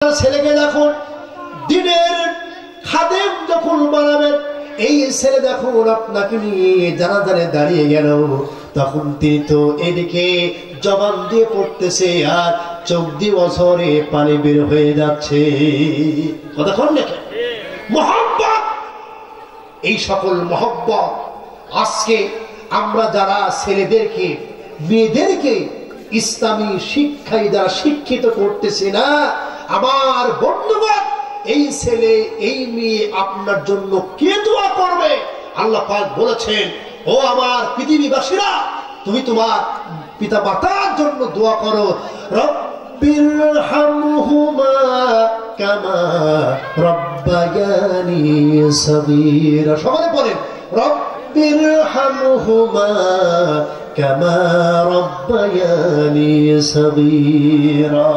ছেলেকে যখন দিনের খাদেম যখন বানাবেন, এই ছেলে দেখুন আপনাকে নিয়ে জানাজানে দাঁড়িয়ে গেল, তখন তিনি তো এদিকে জবান দিয়ে পড়তেছে আর চোখ দিয়ে বছরে পানি বের হয়ে যাচ্ছে। কতক্ষণ দেখেন মহব্বত, এই সকল মহব্বত আজকে আমরা যারা ছেলেদেরকে মেয়েদেরকে ইসলামী শিক্ষায় যারা শিক্ষিত করতেছি না, আমার বন্ধুগণ, এই ছেলে এই মেয়ে আপনার জন্য কে দোয়া করবে? আল্লাহ পাক বলেছেন, ও আমার পৃথিবীবাসীরা, তুমি তোমার পিতা মাতার জন্য দোয়া করো, রব্বিরহামহুমা কামা রব্বায়ানি সগীরা। সবাই বলেন রব্বিরহামহুমা কামা রব্বায়ানি সগীরা।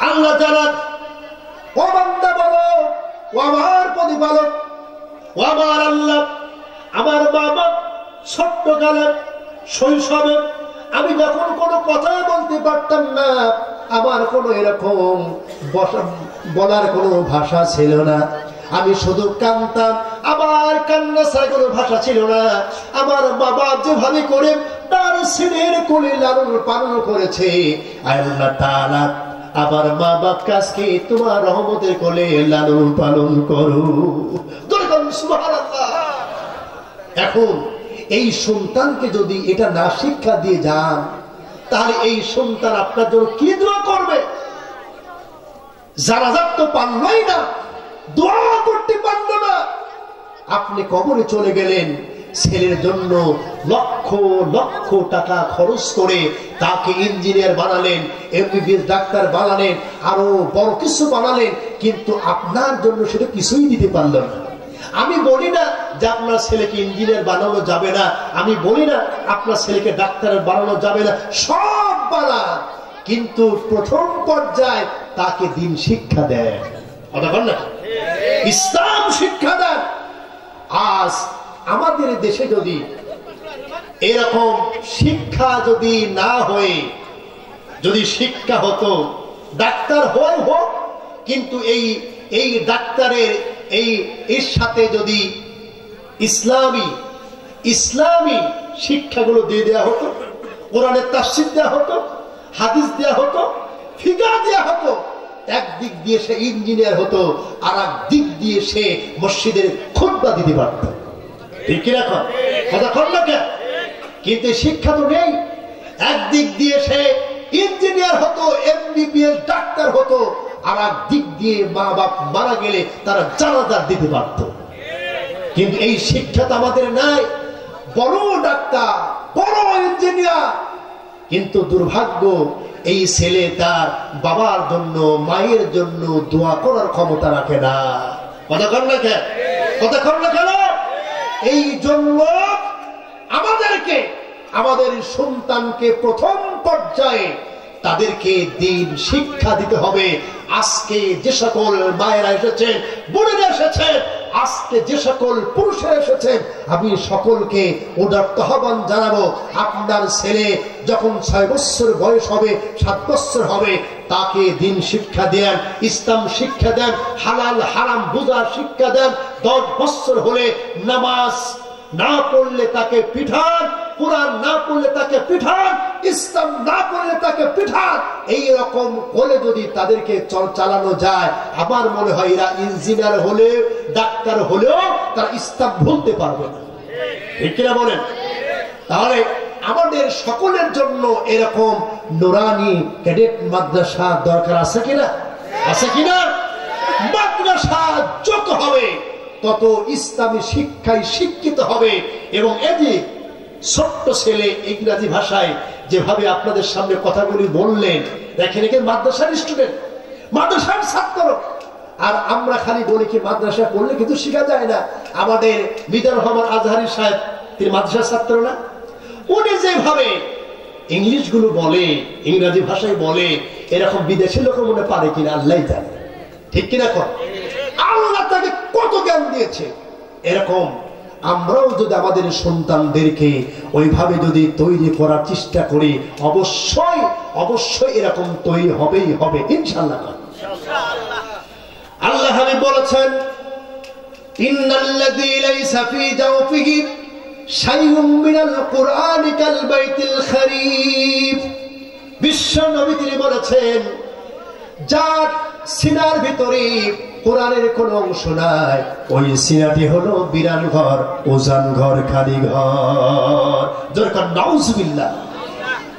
আল্লাহ জানান, ও বান্দা বলো, ও আমার প্রতিপালক, ও আমার আল্লাহ, আমার বাবা ছোট্টকালে শৈশবে আমি যখন কোনো কথা বলতে পারতাম না, আমার কোনো এরকম বলার কোনো ভাষা ছিল না, আমি শুধু কাঁদতাম, আমার কান্না ছাড়া কোনো ভাষা ছিল না। আমার বাবা যেভাবে করে তার ছেলের কোলে লালন পালন করেছে, আল্লাহ তাআলা আমার মা বাপ কাজকে তোমার রহমতের কোলে লালন পালন করো। সুবহানাল্লাহ। এখন এই সন্তানকে যদি এটা না শিক্ষা দিয়ে যান, তাহলে এই সন্তান আপনার জন্য কি দোয়া করবে? জানাজাত তো পারলই না, দোয়া করতে পারল না। আপনি কবরে চলে গেলেন, ছেলের জন্য লক্ষ লক্ষ টাকা খরচ করে তাকে ইঞ্জিনিয়ার বানালেন, এমবিবিএস ডাক্তার বানালেন, আরো বড় কিছু বানালেন, কিন্তু আপনার জন্য সেটা কিছুই দিতে পারলেন না। আমি বলি না যে আপনার ছেলেকে ইঞ্জিনিয়ার বানানো যাবে না, আমি বলি না আপনার ছেলেকে ডাক্তার বানানো যাবে না, সব বানান, কিন্তু প্রথম পর্যায়ে তাকে দিন শিক্ষা দেয়, ইসলাম শিক্ষা দেন। আজ আমাদের দেশে যদি এরকম শিক্ষা যদি না হয়ে যদি শিক্ষা হতো, ডাক্তার হয় হোক, কিন্তু এই ডাক্তারের এর সাথে যদি ইসলামী শিক্ষাগুলো দিয়ে দেওয়া হতো, কোরআনের তাফসীর দেওয়া হতো, হাদিস দেওয়া হতো, ফিকহ দেওয়া হতো, একদিক দিয়ে সে ইঞ্জিনিয়ার হতো, আর এক দিক দিয়ে সে মসজিদের খুতবা দিতে পারত। ঠিক কি রাখো কথা কর না কেন? কিন্তু শিক্ষা তো নেই। একদিক দিয়ে সে ইঞ্জিনিয়ার হতো, এমবিবিএস ডাক্তার হতো, আর এক দিক দিয়ে মা বাপ মারা গেলে তারা জানাজা দিতে পারত। কিন্তু এই শিক্ষা তো আমাদের নাই। বড় ডাক্তার, বড় ইঞ্জিনিয়ার, কিন্তু দুর্ভাগ্য এই ছেলে তার বাবার জন্য মায়ের জন্য দোয়া করার ক্ষমতা রাখে না। কথা কর না কেন? কথা কর না কেন? এই জন্য আমাদেরকে আমাদের সন্তানকে প্রথম পর্যায়ে তাদেরকে দিন শিক্ষা দিতে হবে। আজকে যে সকল মায়েরা এসেছেন, বোনেরা এসেছেন, আজকে যে সকল পুরুষেরা এসেছেন, আমি সকলকে উদাত্ত আহ্বান জানাবো, আপনার ছেলে যখন 6 বছর বয়স হবে, 7 বছর হবে, তাকে দিন শিক্ষা দেন, ইসলাম শিক্ষা দেন, হালাল হারাম বুঝার শিক্ষা দেন। 10 বছর হলে নামাজ না পড়লে তাকে পিঠান, কোরআন না পড়লে তাকে পিঠান, ইসলাম না পড়লে তাকে পিঠান। এইরকম করে যদি তাদেরকে চালানো যায়, আমার মনে হয় এরা ইঞ্জিনিয়ার হলে, ডাক্তার হলেও তারা ইসলাম ভুলতে পারবে না। ঠিক কিনা বলেন? তাহলে আমাদের সকলের জন্য এরকম নুরানি ক্যাডেট মাদ্রাসা দরকার আছে কিনা? আছে কিনা? মাদ্রাসা যত হবে তত ইসলামী শিক্ষায় শিক্ষিত হবে। এবং এই যে ছোট্ট ছেলে ইংরেজি ভাষায় যেভাবে আপনাদের সামনে কথাগুলি বললেন, দেখেন এখানে মাদ্রাসার স্টুডেন্ট, মাদ্রাসার ছাত্র। আর আমরা খালি বলি কি মাদ্রাসা পড়লে কিন্তু শেখা যায় না। আমাদের মিজানুর রহমান আজহারি সাহেব, তিনি মাদ্রাসার ছাত্র না? উনি যেভাবে ইংলিশ গুলো বলে, ইংরেজি ভাষায় বলে, এরকম বিদেশি লোক মনে পারে কিনা আল্লাহ জানে। ঠিক কিনা? আল্লাহ তাকে কত জ্ঞান দিয়েছে। এরকম আমরাও যদি আমাদের সন্তানদেরকে ওইভাবে যদি তৈরি করার চেষ্টা করি, অবশ্যই অবশ্যই এরকম তৈরি হবেই হবে ইনশাআল্লাহ। আল্লাহ হাবিব বলেছেন ইন্নাল্লাযী লাইসা ফী জাওফিহি শাইউম মিনাল কুরআনি কাল বাইতিল খরিব। বিশ্ব নবী তিনি বলেছেন যার সিনার ভিতরে কোরআনের কোন অংশ নাই ওই সিনাটি হলো বিরান ঘর, ওজান ঘর, খালি ঘর। দরকার নাউজুবিল্লাহ।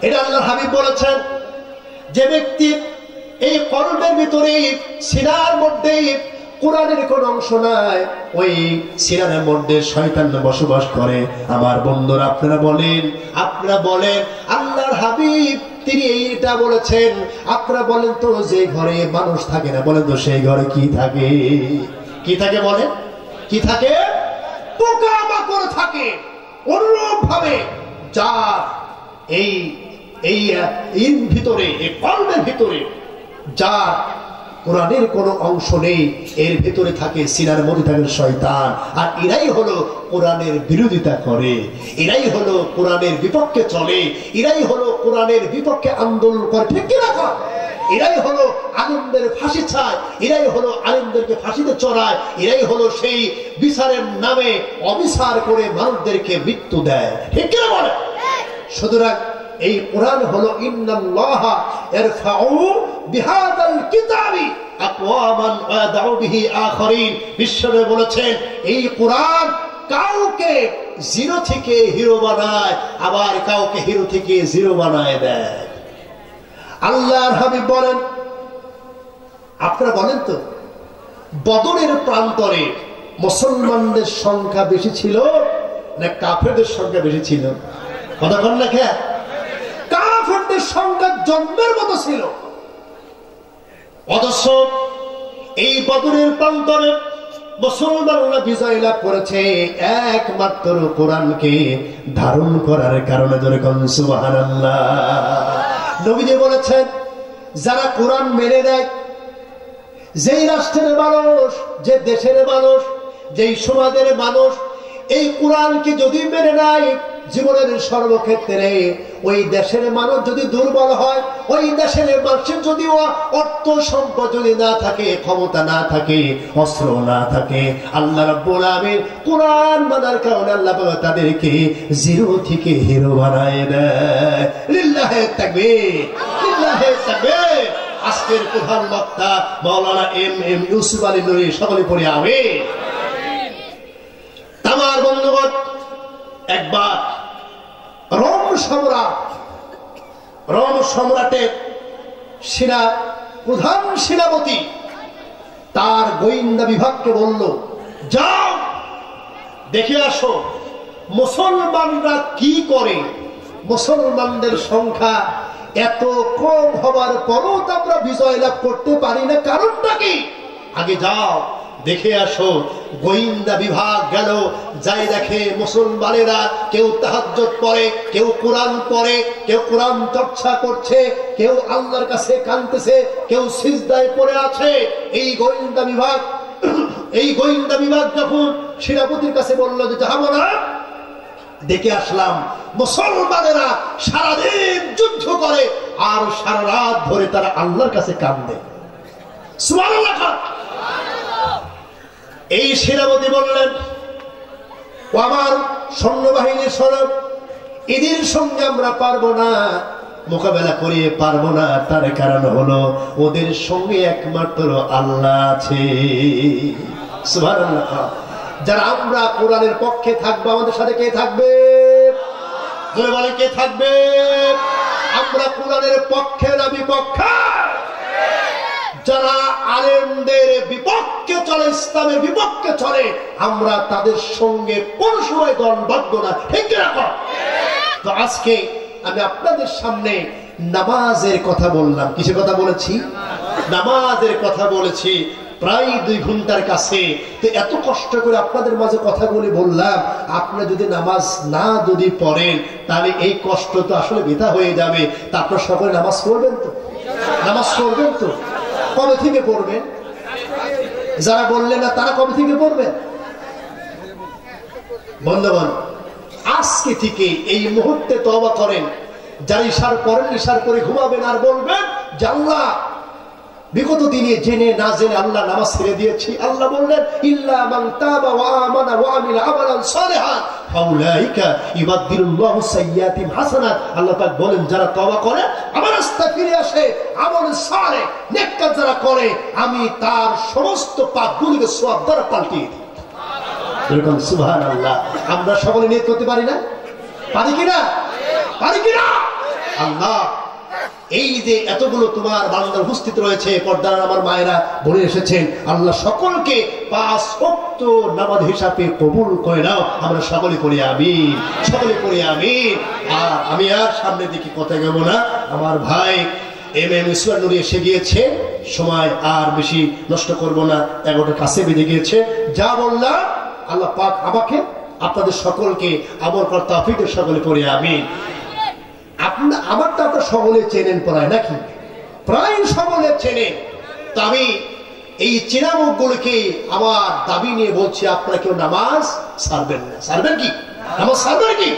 এটা আল্লাহর হাবিব বলেছেন যে ব্যক্তি এই কলবের ভিতরে সিনার মধ্যে কোরআনের কোন অংশ নাই ওই সিনার মধ্যে শয়তান বসবাস করে। আমার বন্ধুরা আপনারা বলেন আল্লাহর হাবিব তিনি এইটা বলেছেন, আপনারা বলেন তো যে ঘরে মানুষ থাকে না, বলেন তো সেই ঘরে কি থাকে? কি থাকে বলেন? কি থাকে? পোকামাকড় থাকে। অনুরূপ ভাবে যার এই ভিতরে, এই কলবের ভিতরে যার কোরআনের কোন অংশ নেই, এর ভিতরে থাকে, সিনার মধ্যে থাকে শয়তান। আর এরাই হলো কোরআনের বিরোধিতা করে, এরাই হলো কোরআনের বিপক্ষে চলে, এরাই হলো কোরআনের বিপক্ষে আন্দোলন করে। ঠিক কিনা? এরাই হলো আলেমদের ফাঁসি চায়, এরাই হলো আলেমদেরকে ফাঁসিতে চড়ায়, এরাই হলো সেই বিচারের নামে অবিচার করে মানুষদেরকে মৃত্যু দেয়। ঠিক কিনা বলে? সুতরাং এই কোরআন হলো ইন্নাল্লাহা ইয়ারফাউ বিহাদাল কিতাবি আকওয়ামান ওয়া ইয়াদউ বিহি আখারিন। বিশ্বনবী বলেছেন এই কোরআন কাউকে জিরো থেকে হিরো বানায়, আবার কাউকে হিরো থেকে জিরো বানায় দেয়। আল্লাহর হাবিব বলেন, আপনারা বলেন তো বদরের প্রান্তরে মুসলমানদের সংখ্যা বেশি ছিল না কাফেরদের সংখ্যা বেশি ছিল? কথা বল না কে? কাফেরদের সংখ্যা জন্মের মতো ছিল। অথচ এই বদরের প্রান্তরে মুসলমানরা বিজয় লাভ করেছে একমাত্র কোরআনকে ধারণ করার কারণে। ধরে কোন সুবহানাল্লাহ। নবীজি বলেছেন যারা কোরআন মেনে নেয়, যেই রাষ্ট্রের মানুষ, যে দেশের মানুষ, যেই সমাজের মানুষ এই কোরআনকে যদি মেনে নেয়, জীবনের সর্বক্ষেত্রে ওই দেশের মানুষ যদি দুর্বল হয়, ওই দেশের মানুষের যদি অর্থ সম্পদ যদি না থাকে, ক্ষমতা না থাকে, অস্ত্র না থাকে, আল্লাহ রাব্বুল আলামিন কোরআন মানার কারণে আল্লাহ তাদেরকে জিরো থেকে হিরো বানায় দেয়। লিল্লাহি তাকবীর, লিল্লাহি তাকবীর। আজকের প্রধান বক্তা মাওলানা এম ইউসুফ আলী নুরী, সকলে পড়ে আমিন। আমার বন্ধুগণ, একবার রোম সম্রাটের প্রধান সেনাপতি তার গোয়েন্দা বিভাগকে বলল, যাও দেখে আসো মুসলমানরা কি করে। মুসলমানদের সংখ্যা এত কম হবার পরও আমরা বিজয় লাভ করতে পারি না, কারণটা কি? আগে যাও দেখে আসো। গোয়েন্দা বিভাগ গেল, যাই দেখে মুসলমানেরা কেউ তাহাজ্জুদ পড়ে, কেউ কোরআন পড়ে, কেউ কোরআন চর্চা করছে, কেউ আল্লাহর কাছে কাঁদতেছে, কেউ সিজদায় পড়ে আছে। এই গোয়েন্দা বিভাগ যখন সেনাপতির কাছে বলল যে যাবো না, দেখে আসলাম মুসলমানেরা সারাদিন যুদ্ধ করে আর সারা রাত ধরে তারা আল্লাহর কাছে কাঁদে। সুবহানাল্লাহ। এই সেনাপতি বললেন, ও আমার সৈন্যবাহিনীর সরব, এদের সঙ্গে আমরা পারবো না, মোকাবেলা করে পারবো না। তার কারণ হলো ওদের সঙ্গে একমাত্র আল্লাহ আছে। সুবহানাল্লাহ। যারা আমরা কোরআনের পক্ষে থাকবো, আমাদের সাথে কে থাকবে? বলে বলে কে থাকবে? আমরা কোরআনের পক্ষে না বিপক্ষে? যারা আলেমদের বিপক্ষে চলে, ইসলামের বিপক্ষে চলে, আমরা তাদের সঙ্গে কোন সময় দলবদ্ধ না। ঠিক রাখো। তো আজকে আমি আপনাদের সামনে নামাজের কথা বললাম। কিসের কথা বলেছি? নামাজের কথা বলেছি প্রায় 2 ঘন্টার কাছে। তো এত কষ্ট করে আপনাদের মাঝে কথাগুলি বললাম, আপনি যদি নামাজ না যদি পড়েন তাহলে এই কষ্ট তো আসলে বৃথা হয়ে যাবে। তা আপনারা সকলে নামাজ পড়বেন তো? নামাজ পড়বেন তো? কবে থেকে পড়বেন? যারা বললেন না তারা কবে থেকে পড়বেন? বন্ধুগণ, আজকে থেকে এই মুহূর্তে তওবা করেন। যারা ইশার করেন, ইশার করে ঘুমাবেন আর বলবেন যে আল্লাহ বিগত দিনে জেনে না জেনে আল্লাহ নামাজ ছেড়ে দিয়েছি। আল্লাহ বললেন ইল্লা মান তাবা ওয়া আমানা ওয়া আমিলা আমালান সালিহান ফাউলাইকা ইবাদদিলুল্লাহু সাইয়্যাতিহিম হাসানাত। আল্লাহ পাক বলেন যারা তওবা করে আমার রাস্তায় ফিরে আসে, আমল সালেহ নেক কাজ যারা করে, আমি তার সমস্ত পাপগুলোকে সওয়াব দ্বারা পাল্টিয়ে দিই। এরকম সুবহানাল্লাহ। আমরা সকলে নিয়ত করতে পারি না? পারি কিনা? পারি কিনা? আল্লাহ এই যে এতগুলো তোমার বান্দা উপস্থিত রয়েছে, পর্দার আমার মায়েরা বলে এসেছেন, আল্লাহ সকলকে 5 ওয়াক্ত নামাজ হিসাবে কবুল করে নাও। আমরা সকলে করি আমিন, সকলে করি আমিন। আর আমি আর সামনে দিকে কথা যাব না, আমার ভাই এম ইসমাইল নুরি এসে গিয়েছে, সময় আর বেশি নষ্ট করব না, 11টার কাছে বেজে গিয়েছে। যা বললাম আল্লাহ পাক আমাকে আপনাদের সকলকে আমল করার তৌফিক দেন, সকলে পড়ে আমিন। আমার তো আপনার সকলে চেনেন প্রায়, নাকি? প্রায় সকলে চেনেন। তো আমি এই চেনা মুখগুলোকে আমার দাবি নিয়ে বলছি, আপনারা কেউ নামাজ ছাড়বেন না। ছাড়বেন কি? নামাজ ছাড়বেন কি?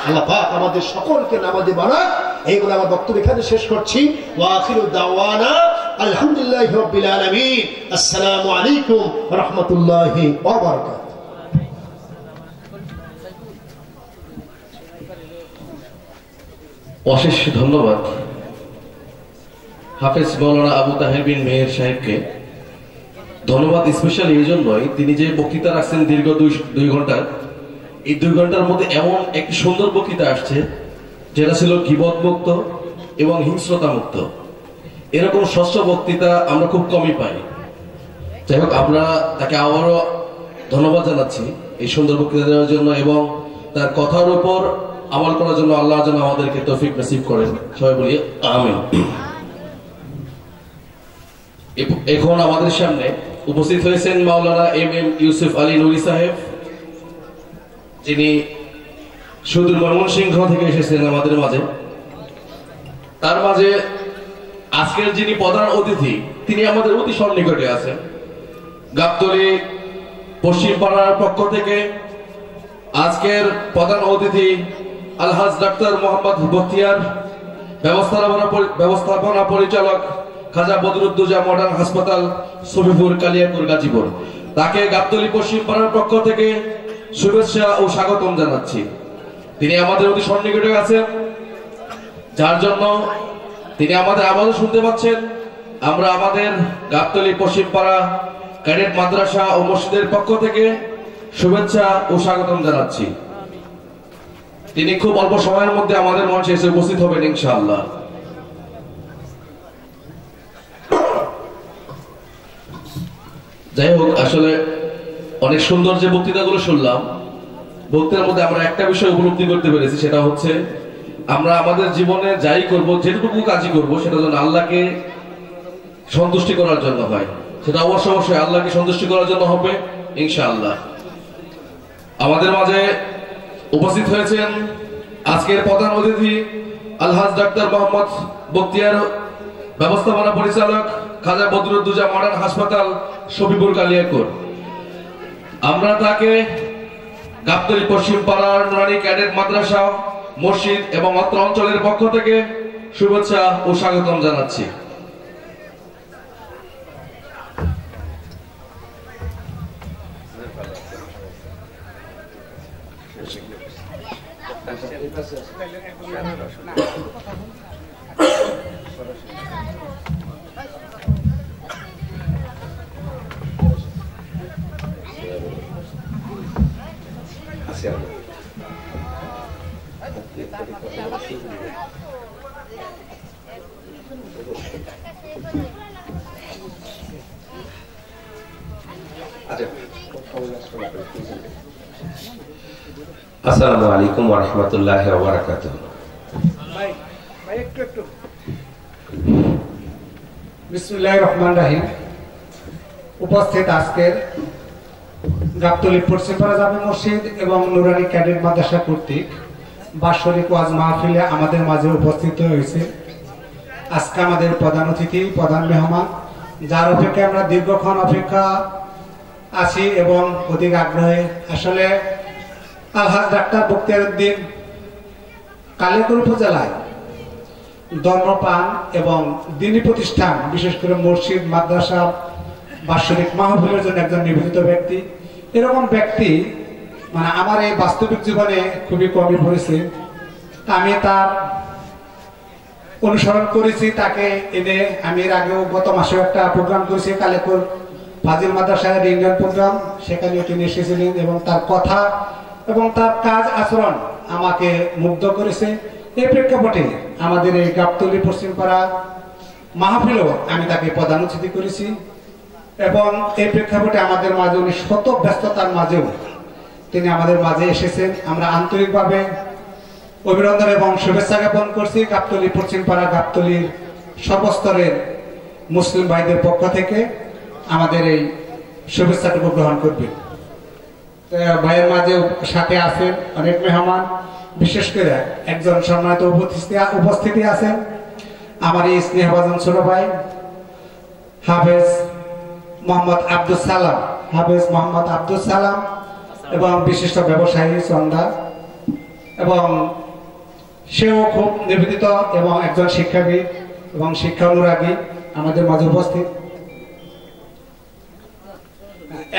আল্লাহ পাক আমাদের সকলকে নামাজে বানাক। এইগুলো আমার বক্তব্য এখানে শেষ করছি। ওয়া আখিরু দাওয়ানা আলহামদুলিল্লাহি রাব্বিল আলামিন। আসসালামু আলাইকুম ওয়া রাহমাতুল্লাহি ওয়া বারাকাতুহু। অশেষ ধন্যবাদ হাফেজ মাওলানা আবু তাহের বিন মেহের সাহেবকে। ধন্যবাদ স্পেশালি এই জন্যই, তিনি যে বক্তৃতা রাখছেন দীর্ঘ 2 ঘন্টার, এই 2 ঘন্টার মধ্যে এমন একটি সুন্দর বক্তৃতা আসছে যেটা ছিল গীবত মুক্ত এবং হিংস্রতা মুক্ত। এরকম স্বচ্ছ বক্তৃতা আমরা খুব কমই পাই। যাই হোক, আমরা তাকে আবারও ধন্যবাদ জানাচ্ছি এই সুন্দর বক্তৃতা দেওয়ার জন্য এবং তার কথার উপর আমল করার জন্য। আল্লাহ যেন আমাদেরকে তৌফিক নসিব করেন, সবাই বলি আমিন। এখন আমাদের সামনে উপস্থিত হয়েছেন মাওলানা এম ইউসুফ আলী নুরি সাহেব, যিনি সুদূর ময়মনসিংহ থেকে এসেছেন আমাদের মাঝে। তার মাঝে আজকের যিনি প্রধান অতিথি, তিনি আমাদের অতি সন্নিকটে আছেন। গাবতলী পশ্চিম পাড়ার পক্ষ থেকে আজকের প্রধান অতিথি আলহাজ ডাক্তার মোহাম্মদ বখতিয়ার, ব্যবস্থাপনা পরিচালক খাজা বদরুদ্দোজা মডার্ন হাসপাতাল, সফিপুর, কালিয়াপুর, গাজীপুর। তাকে গাবতলী পশ্চিম পাড়ার পক্ষ থেকে শুভেচ্ছা ও স্বাগতম জানাচ্ছি। তিনি আমাদের অতি সন্নিকটে আছেন, যার জন্য তিনি আমাদের আওয়াজও শুনতে পাচ্ছেন। আমরা আমাদের গাবতলী পশ্চিম পাড়া ক্যাডেট মাদ্রাসা ও মসজিদের পক্ষ থেকে শুভেচ্ছা ও স্বাগতম জানাচ্ছি। তিনি খুব অল্প সময়ের মধ্যে আমাদের মঞ্চে এসে উপস্থিত হবেন ইনশাআল্লাহ। যাই হোক, আসলে অনেক সুন্দর যে বক্তৃতাগুলো শুনলাম, বক্তৃতার মধ্যে আমরা একটা বিষয় উপলব্ধি করতে পেরেছি, সেটা হচ্ছে আমরা আমাদের জীবনে যাই করব, যেটুকু কাজই করব, সেটা যেন আল্লাহকে সন্তুষ্টি করার জন্য হয়। সেটা অবশ্যই আল্লাহকে সন্তুষ্টি করার জন্য হবে ইনশাআল্লাহ। আমাদের মাঝে উপস্থিত হয়েছেন আজকের প্রধান অতিথি আলহাজ ডাক্তার মোহাম্মদ বখতিয়ার, ব্যবস্থাপনা পরিচালক খাজা বদরুদ্দোজা মডার্ন হাসপাতাল, সফিপুর, কালিয়াপুর। আমরা তাকে গাবতলী পশ্চিম পাড়ার নুরানি ক্যাডেট মাদ্রাসা, মসজিদ এবং অত্র অঞ্চলের পক্ষ থেকে শুভেচ্ছা ও স্বাগতম জানাচ্ছি। আসসালামু আলাইকুম ওয়া রাহমাতুল্লাহি ওয়া বারাকাতুহু। বিসমিল্লাহির রহমানির রহিম। উপস্থিত আজকের গাবতলী পশ্চিমপাড়া জামে মসজিদ এবং নুরানি ক্যাডেট মাদ্রাসা কর্তৃক বাৎসরিক ওয়াজ মাহফিলে আমাদের মাঝে উপস্থিত হয়েছে আজকে আমাদের প্রধান অতিথি, প্রধান মেহমান, যার অপেক্ষা আমরা দীর্ঘক্ষণ অপেক্ষা আছি এবং অধিক আগ্রহে। আসলে আলহাজ ডাক্তার বখতিয়ার উদ্দিন কালিয়াপুর উপজেলায় ধর্মপ্রাণ এবং দিনী প্রতিষ্ঠান, বিশেষ করে মসজিদ, মাদ্রাসা, বাৎসরিক মাহফিলের জন্য একজন নিবেদিত ব্যক্তি। এরকম ব্যক্তি মানে আমার এই বাস্তবিক জীবনে খুবই কমই পড়েছে। আমি তার অনুসরণ করেছি, তাকে এনে আমি এর আগেও গত মাসে একটা প্রোগ্রাম করেছি, কালেপুর ফাজিল মাদ্রাসার ইন্ডিয়ান প্রোগ্রাম, সেখানে তিনি এসেছিলেন এবং তার কথা এবং তার কাজ আচরণ আমাকে মুগ্ধ করেছে। এই প্রেক্ষাপটে আমাদের এই গাবতলী পশ্চিমপাড়া মাহফিলও আমি তাকে প্রধান অতিথি করেছি এবং এই প্রেক্ষাপটে আমাদের মাঝে উনি শত ব্যস্ততার মাঝেও তিনি আমাদের মাঝে এসেছেন। আমরা আন্তরিকভাবে অভিনন্দন এবং শুভেচ্ছা জ্ঞাপন করছি গাবতলী পশ্চিমপাড়া, গাবতলীর সর্বস্তরের মুসলিম ভাইদের পক্ষ থেকে আমাদের এই শুভেচ্ছাটুকু গ্রহণ করবেন। ভাইয়ের মাঝে সাথে আছেন অনেক মেহমান, বিশেষ করে একজন সম্মানিত উপস্থিতি আছেন আমার এই স্নেহভাজন ছোট ভাই হাফেজ মোহাম্মদ আব্দুল সালাম, হাফেজ মোহাম্মদ আব্দুল সালাম এবং বিশিষ্ট ব্যবসায়ী চন্দা, এবং সেও খুব নিবেদিত এবং একজন শিক্ষাবিদ এবং শিক্ষা অনুরাগী আমাদের মাঝে উপস্থিত।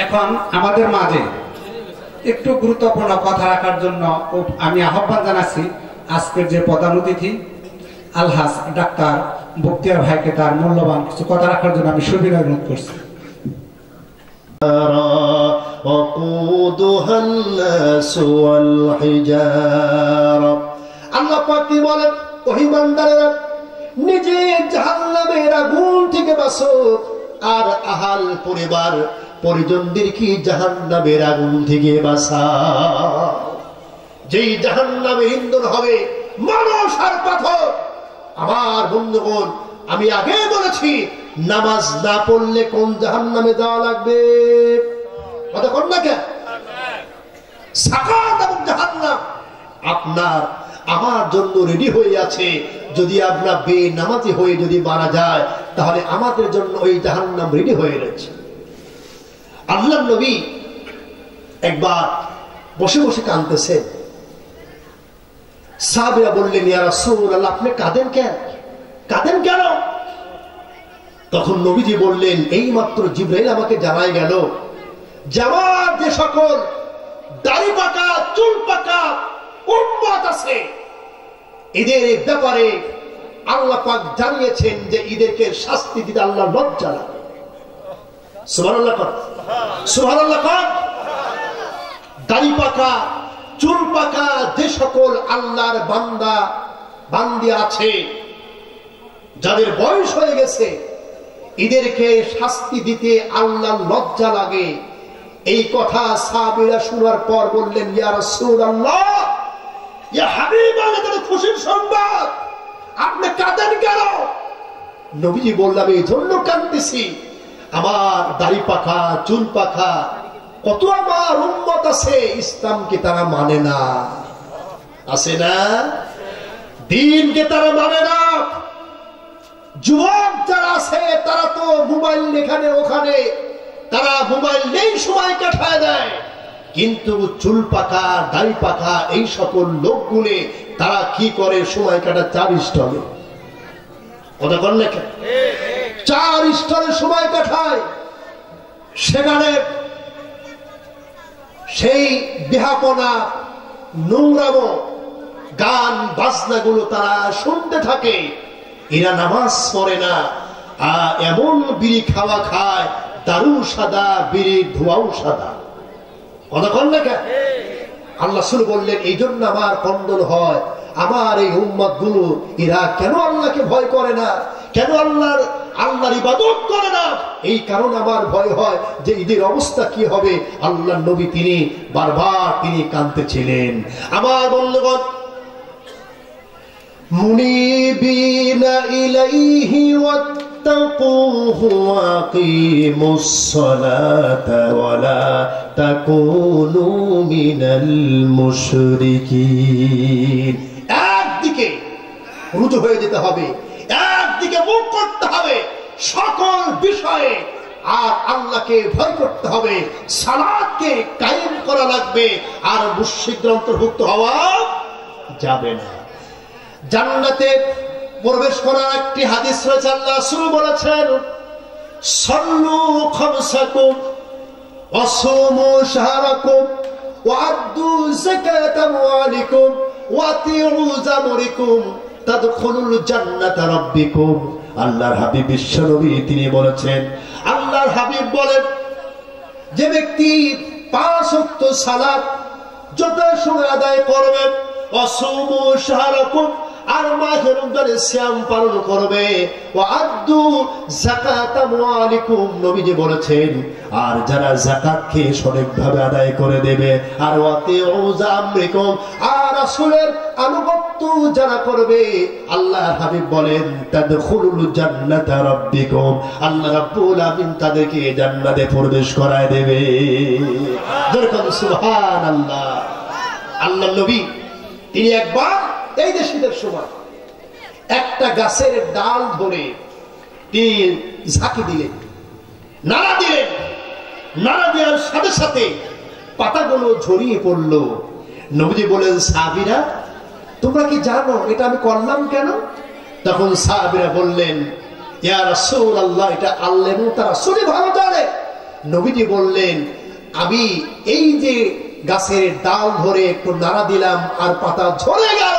এখন আমাদের মাঝে একটু গুরুত্বপূর্ণ কথা রাখার জন্য আমি আহ্বান জানাচ্ছি আজকের যে প্রধান অতিথি আলহাজ ডাক্তার বখতিয়ার ভাইকে তার মূল্যবান কিছু কথা রাখার জন্য আমি সুবিধা অনুরোধ করছি। আল্লাহ পাক কি বলেন, ও ঈমানদারেরা নিজে জাহান্নামের আগুন থেকে বাঁচো আর আহাল পরিবার পরিজনদের কি জাহান্নামের আগুন থেকে বাঁচাও। যেই জাহান্নামের ইন্ধন হবে মানুষ আর পাথর। আমার বন্ধুগণ, আমি আগে বলেছি নামাজ না পড়লে কোন জাহান্নামে যাওয়া লাগবে, কথা কোন না কেন? সাকাত এবং জাহান্নাম আপনার আমার জন্য রেডি হয়ে আছে। যদি আমরা বেনামাজি হয়ে যদি মারা যায় তাহলে আমাদের জন্য ওই জাহান্নাম রেডি হয়ে রয়েছে। আল্লাহর নবী একবার বসে বসে কাঁদতেছে। সাহাবীরা বললেন, ইয়া রাসূলুল্লাহ, আপনি কাঁদেন কেন? কাঁদেন কেন? তখন নবীজি বললেন, এই মাত্র জিবরাইল আমাকে জানাই গেল যে আমার যে সকল দাড়ি পাকা চুল পাকা উম্মত আছে এদের ব্যাপারে আল্লাহ পাক জানিয়েছেন যে এদেরকে শাস্তি দিতে আল্লাহ লজ্জা লাগে। সুবহানাল্লাহ, সুবহানাল্লাহ। দাড়ি পাকা চুল পাকা যে সকল আল্লাহর বান্দা বান্দি আছে, যাদের বয়স হয়ে গেছে, এদেরকে শাস্তি দিতে আল্লাহ লজ্জা লাগে। এই কথা সাহাবীরা শোনার পর বললেন, ইয়া রাসূলুল্লাহ, ইয়া হাবিবাল্লাহ, এটা খুশির সংবাদ, আপনি কাঁদেন কেন? নবীজি বললেন, এই জন্য কাঁদতেছি, আমার দাড়ি পাকা চুল পাকা কত আমার উম্মত আছে, ইসলামকে তারা মানে না, আছে না, দ্বীনকে তারা মানে না। যুবক যারা আছে তারা তো মোবাইল এখানে ওখানে, তারা মোবাইল নেই সময় কাটায় দেয়, কিন্তু চুল পাকা দাড়ি পাকা এই সকল লোকগুলি তারা কি করে সময় কাটা 4 স্টলে, কথা বল না, 4 স্টলে সময় কাটায়। সেখানে সেই বিহাপনা নোংরামো গান বাজনাগুলো তারা শুনতে থাকে। এরা নামাজ পড়ে না, এমন বিড়ি খাওয়া খায়, দারু সাদা, বিড়ির ধোঁয়াও সাদা, কথা কন না কেন? আল্লাহ রাসূল বললেন, এই জন্য আমার কন্দন হয়, আমার এই উম্মত গুলো এরা কেন আল্লাহকে ভয় করে না, কেন আল্লাহর ইবাদত করে না। এই কারণে আমার ভয় হয় যে এদের অবস্থা কি হবে। আল্লাহ নবী তিনি বারবার তিনি কাঁদতেছিলেন। আমার বন্ধুগণ, মুনিবিনা ইলাইহি ওয়াত্তাকুহু ওয়াকিমুস সালাতা ওয়ালা তাকুনু মিনাল মুশরিকিন। একদিকে রুজু হয়ে যেতে হবে, একদিকে মুখ করতে হবে সকল বিষয়ে, আর আল্লাহকে ভয় করতে হবে, সালাতকে কায়েম করা লাগবে, আর মুশরিকদের অন্তর্ভুক্ত হওয়া যাবে না। জান্নাতে প্রবেশ করার একটি হাদিস রয়েছে, আল্লাহ রাসূল বলেছেন সাল্লু খামসাকুম ওয়াসুমু শাহরাকুম ওয়াআদ্দু যাকাত আমওয়ালিকুম ওয়াতিউ জামরিকুম তাদখুলুল জান্নাতা রাব্বিকুম। আল্লাহর হাবিব বিশ্বনবী তিনি বলেছেন, আল্লাহর হাবিব বলেন যে ব্যক্তি 5 ওয়াক্ত সালাত যথাসময়ে আদায় করবে, ওয়াসুমু শাহরাকুম আর মাহে রমজানের সিয়াম পালন করবে, ওয়াআদ্দু যাকাত আমওয়ালিকুম নবীজি বলেছেন আর যারা যাকাত খেয়ে সঠিকভাবে আদায় করে দেবে, আর ওয়াতিউ জামরিকুম আর রাসূলের আনুগত্য যারা করবে, আল্লাহর হাবিব বলেন তাদখুলুল জান্নাতা রাব্বিকুম, আল্লাহ রাব্বুল আলামিন তাদেরকে জান্নাতে প্রবেশ করায় দেবে। যেরকম সুবহানাল্লাহ। আল্লাহর নবী তিনি একবার এই যে শীতের সময় একটা গাছের ডাল ধরে তিনি ঝাঁকি দিলেন, নাড়া দিলেন, নাড়া দেওয়ার সাথে সাথে পাতাগুলো ঝরিয়ে পড়লো। নবীজি বলেন সাহাবীরা তোমরা কি জানো এটা আমি করলাম কেন? তখন সাহাবীরা বললেন ইয়া রাসূলুল্লাহ এটা আল্লাহ এবং তার রাসূলই ভালো জানে। নবীজি বললেন আমি এই যে গাছের ডাল ধরে একটু নাড়া দিলাম আর পাতা ঝরে গেল,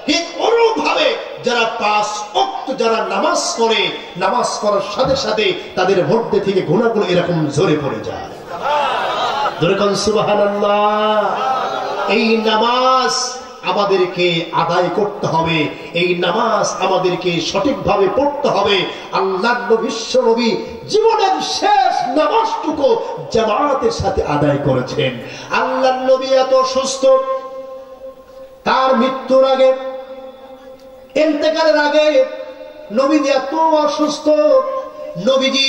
ঠিক অনুরূপভাবে যারা 5 ওয়াক্ত যারা নামাজ পড়ে, নামাজ পড়ার সাথে সাথে তাদের মধ্যে থেকে গুনাহগুলো এরকম ঝরে পড়ে যায়। যেরকম সুবহানাল্লাহ। এই নামাজ আমাদেরকে আদায় করতে হবে, এই নামাজ আমাদেরকে সঠিকভাবে পড়তে হবে। আল্লাহর নবী বিশ্বনবী জীবনের শেষ নামাজটুকু জামাতের সাথে আদায় করেছেন। আল্লাহর নবী এত সুস্থ, তার মৃত্যুর আগে ইন্তেকালের আগে নবীজি এত অসুস্থ, নবীজি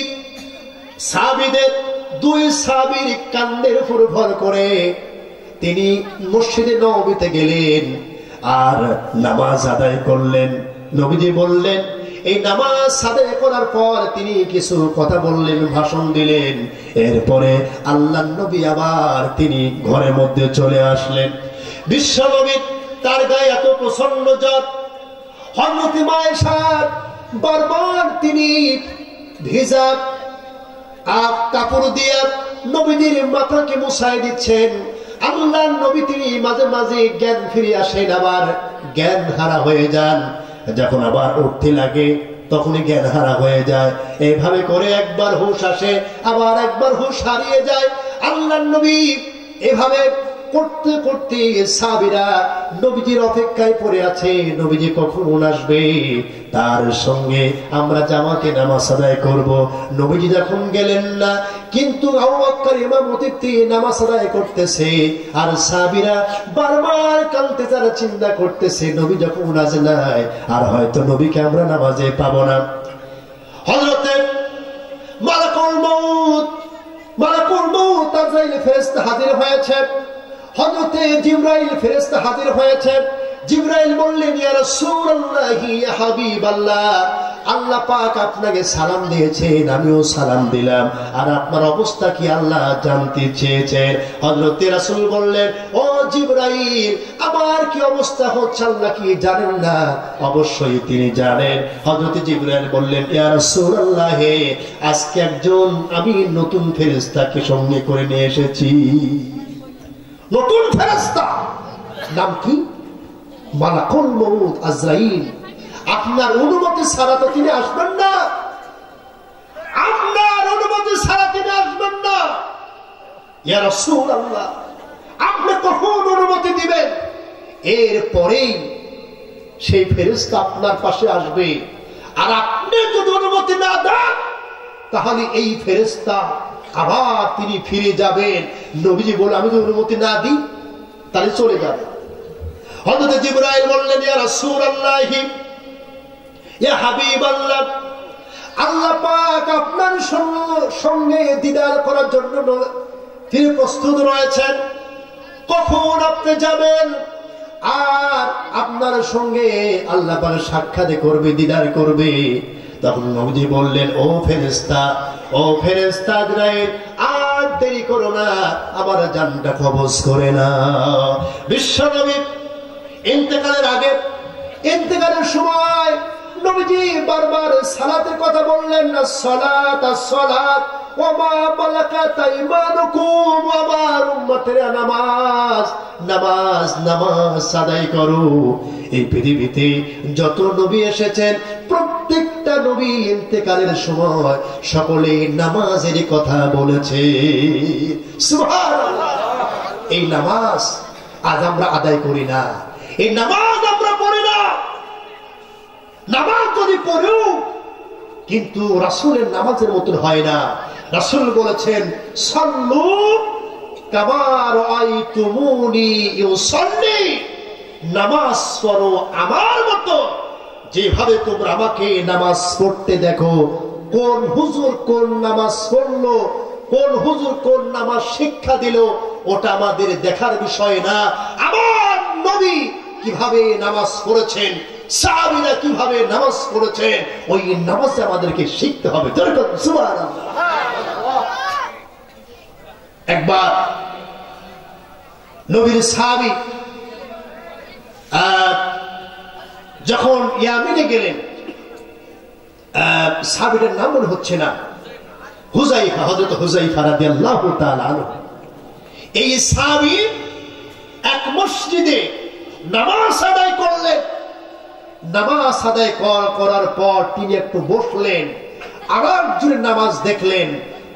সাহাবীদের 2 সাহাবীর কান্দের উপর ভর করে তিনি মসজিদে নববীতে গেলেন আর নামাজ আদায় করলেন। নবীজি বললেন এই নামাজ আদায় করার পর তিনি কিছু কথা বললেন, ভাষণ দিলেন। এরপরে আল্লাহর নবী আবার তিনি ঘরের মধ্যে চলে আসলেন। বিশ্বনবী তার গায়ে এত প্রচন্ড জ্বর, হযরত আয়েশা বারবার তিনি ভিজা কাপড় দিয়ে নবীজির মাথাকে মুছাই দিচ্ছেন। আল্লাহর নবী তিনি মাঝে মাঝে জ্ঞান ফিরে আসেন, আবার জ্ঞান হারা হয়ে যান। যখন আবার উঠতে লাগে তখনই জ্ঞান হারা হয়ে যায়। এইভাবে করে একবার হুঁশ আসে, আবার একবার হুঁশ হারিয়ে যায়। আল্লাহর নবী এভাবে করতে করতে সাহাবীরা নবীজির অপেক্ষায় পড়ে আছে, নবীজি কখন আসবে, তার সঙ্গে আমরা জামাতে নামাজ আদায় করব। নবীজি যখন গেলেন না, কিন্তু আবু বকর ইমামতিতে নামাজ আদায় করতেছে আর সাহাবীরা বারবার কালতে তারা চিন্তা করতেছে নবী যখন আসে নাই আর হয়তো নবীকে আমরা নামাজে পাবো না। হযরতে মালাকুল মউত আজরাইল ফেরেশতা হাজির হয়েছে, হযরতে জিবরাইল ফেরেশতা হাজির হয়েছে। জিবরাইল বললেন ইয়া রাসূলুল্লাহ ইয়া হাবিবাল্লাহ, আল্লাহ পাক আপনাকে সালাম দিয়েছেন, আমিও সালাম দিলাম, আর আপনার অবস্থা কি আল্লাহ জানতে চেয়েছেন। হযরত রাসূল বললেন ও জিবরাইল আমার কি অবস্থা হচ্ছে আল্লাহ কি জানেন না? অবশ্যই তিনি জানেন। হযরত জিবরাইল বললেন ইয়া রাসূলুল্লাহ আজকে একজন আমি নতুন ফেরেশতাকে সঙ্গে করে নিয়ে এসেছি। নতুন ফেরেশতা নাম কি? মালাকুল মউত আজরাইল। আপনার অনুমতি ছাড়া তো তিনি আসবেন না, আপনার অনুমতি ছাড়া তিনি আসবেন না। ইয়া রাসূলুল্লাহ আপনি কখন অনুমতি দিবেন? এরপরেই সেই ফেরেশতা আপনার পাশে আসবে, আর আপনি যদি অনুমতি না দেন তাহলে এই ফেরেশতা আবার তিনি ফিরে যাবেন। নবীজি বলে আমি যদি অনুমতি না দিই তাহলে চলে যাবে। হযরত জিবরাইল বললেন ইয়া রাসূলুল্লাহ ইয়া হাবিবাল্লাহ, আল্লাহ পাক আপনার সঙ্গে দিদার করার জন্য তিনি প্রস্তুত রয়েছেন, কখন আপনি যাবেন আর আপনার সঙ্গে আল্লাহ পাক সাক্ষাৎ করবে, দিদার করবে। তখন নবীজি বললেন ও ফেরেশতা আজরাইল আর দেরি করো না, আমার জানটা কবজ করে না। বিশ্বনবী ইন্তেকালের আগে, ইন্তেকালের সময় নবীজি বারবার সালাতের কথা বললেন, না সালাত as-সালাত ওয়া মা মালাকাত আইমানুকুম, আমার উম্মতেরা নামাজ নামাজ নামাজ আদায় করো। এই পৃথিবীতে যত নবী এসেছেন প্রত্যেকটা নবী ইন্তেকালের সময় সকলে নামাজের কথা বলেছে। সুবহানাল্লাহ। এই নামাজ আজ আমরা আদায় করি না, এই নামাজ আমরা পড়ি না। নামাজ যদি পড়েও কিন্তু রাসূলের নামাজের মতন হয় না। রাসূল বলেছেন সাল্লু কামা রাআইতুমুনি ইউসাল্লি, নামাজ পড়ো আমার মতো যেভাবে তোমরা আমাকে নামাজ পড়তে দেখো। কোন হুজুর কোন নামাজ পড়লো, কোন হুজুর কোন নামাজ শিক্ষা দিল, ওটা আমাদের দেখার বিষয় না। আমার নবী কিভাবে নামাজ পড়েছেন, সাহাবীরা কিভাবে নামাজ পড়েছেন, ওই নামাজ আমাদেরকে শিখতে হবে। সুবহানাল্লাহ। একবার নবীর সাহাবী যখন ইয়ামিনে গেলেন, সাহাবীটার নাম মনে হচ্ছে না, হুযায়ফা, হযরত হুযায়ফা রাদিয়াল্লাহু তাআলা আনহু। এই সাহাবী এক মসজিদে নামাজ আদায় করলেন। নামাজ আদায় করার পর তিনি একটু বসলেন, আর একজনের নামাজ দেখলেন।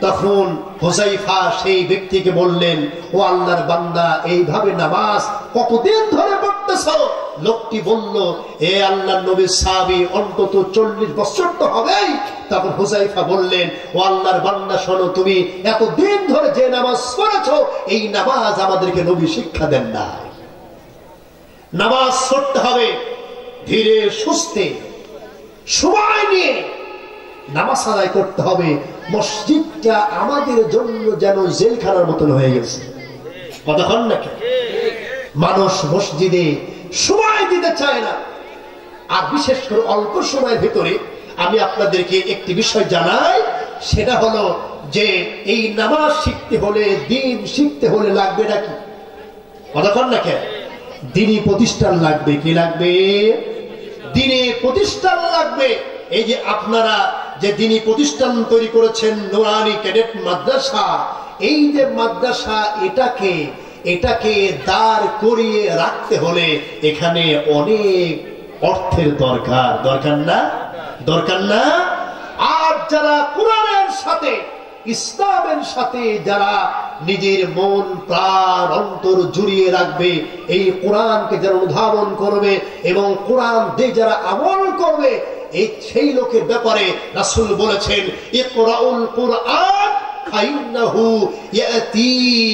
তখন হুযায়ফা সেই ব্যক্তিকে বললেন, ও আল্লাহর বান্দা, এইভাবে নামাজ কতদিন ধরে পড়তেছো? লোকটি বলল, এ আল্লাহর নবীর সাহাবী, অন্তত 40 বছর তো হবেই। তখন হুযায়ফা বললেন, ও আল্লাহর বান্দা শোনো, তুমি এতদিন ধরে যে নামাজ পড়েছো, এই নামাজ আমাদেরকে নবী শিক্ষা দেন না। নামাজ পড়তে হবে ধীরে সুস্থে, সময় নিয়ে নামাজ আদায় করতে হবে। মসজিদটা আমাদের জন্য যেন জেলখানার মতন হয়ে গেছে। কতক্ষণ নাকি মানুষ মসজিদে সময় দিতে চায় না। আর বিশেষ করে অল্প সময়ের ভিতরে আমি আপনাদেরকে একটি বিষয় জানাই, সেটা হলো যে এই নামাজ শিখতে হলে, দিন শিখতে হলে লাগবে নাকি? কতক্ষণ নাকি দিনী প্রতিষ্ঠান লাগবে। কি লাগবে? দিনে প্রতিষ্ঠান লাগবে। এই যে আপনারা যে দিনী প্রতিষ্ঠান তৈরি করেছেন, নুরানি ক্যাডেট মাদ্রাসা, এই যে মাদ্রাসা, এটাকে দাঁড় করিয়ে রাখতে হলে এখানে অনেক অর্থের দরকার না? দরকার না? আর যারা কোরআনের সাথে, ইসলামের সাথে যারা নিজের মন প্রাণ অন্তর জুড়িয়ে রাখবে, এই কোরআনকে যারা অনুধাবন করবে এবং কোরআন দিয়ে যারা আমল করবে, এই সেই লোকের ব্যাপারে রাসূল বলেছেন, ইকরাউল কুরআন ফাইন্নাহু ইয়াতি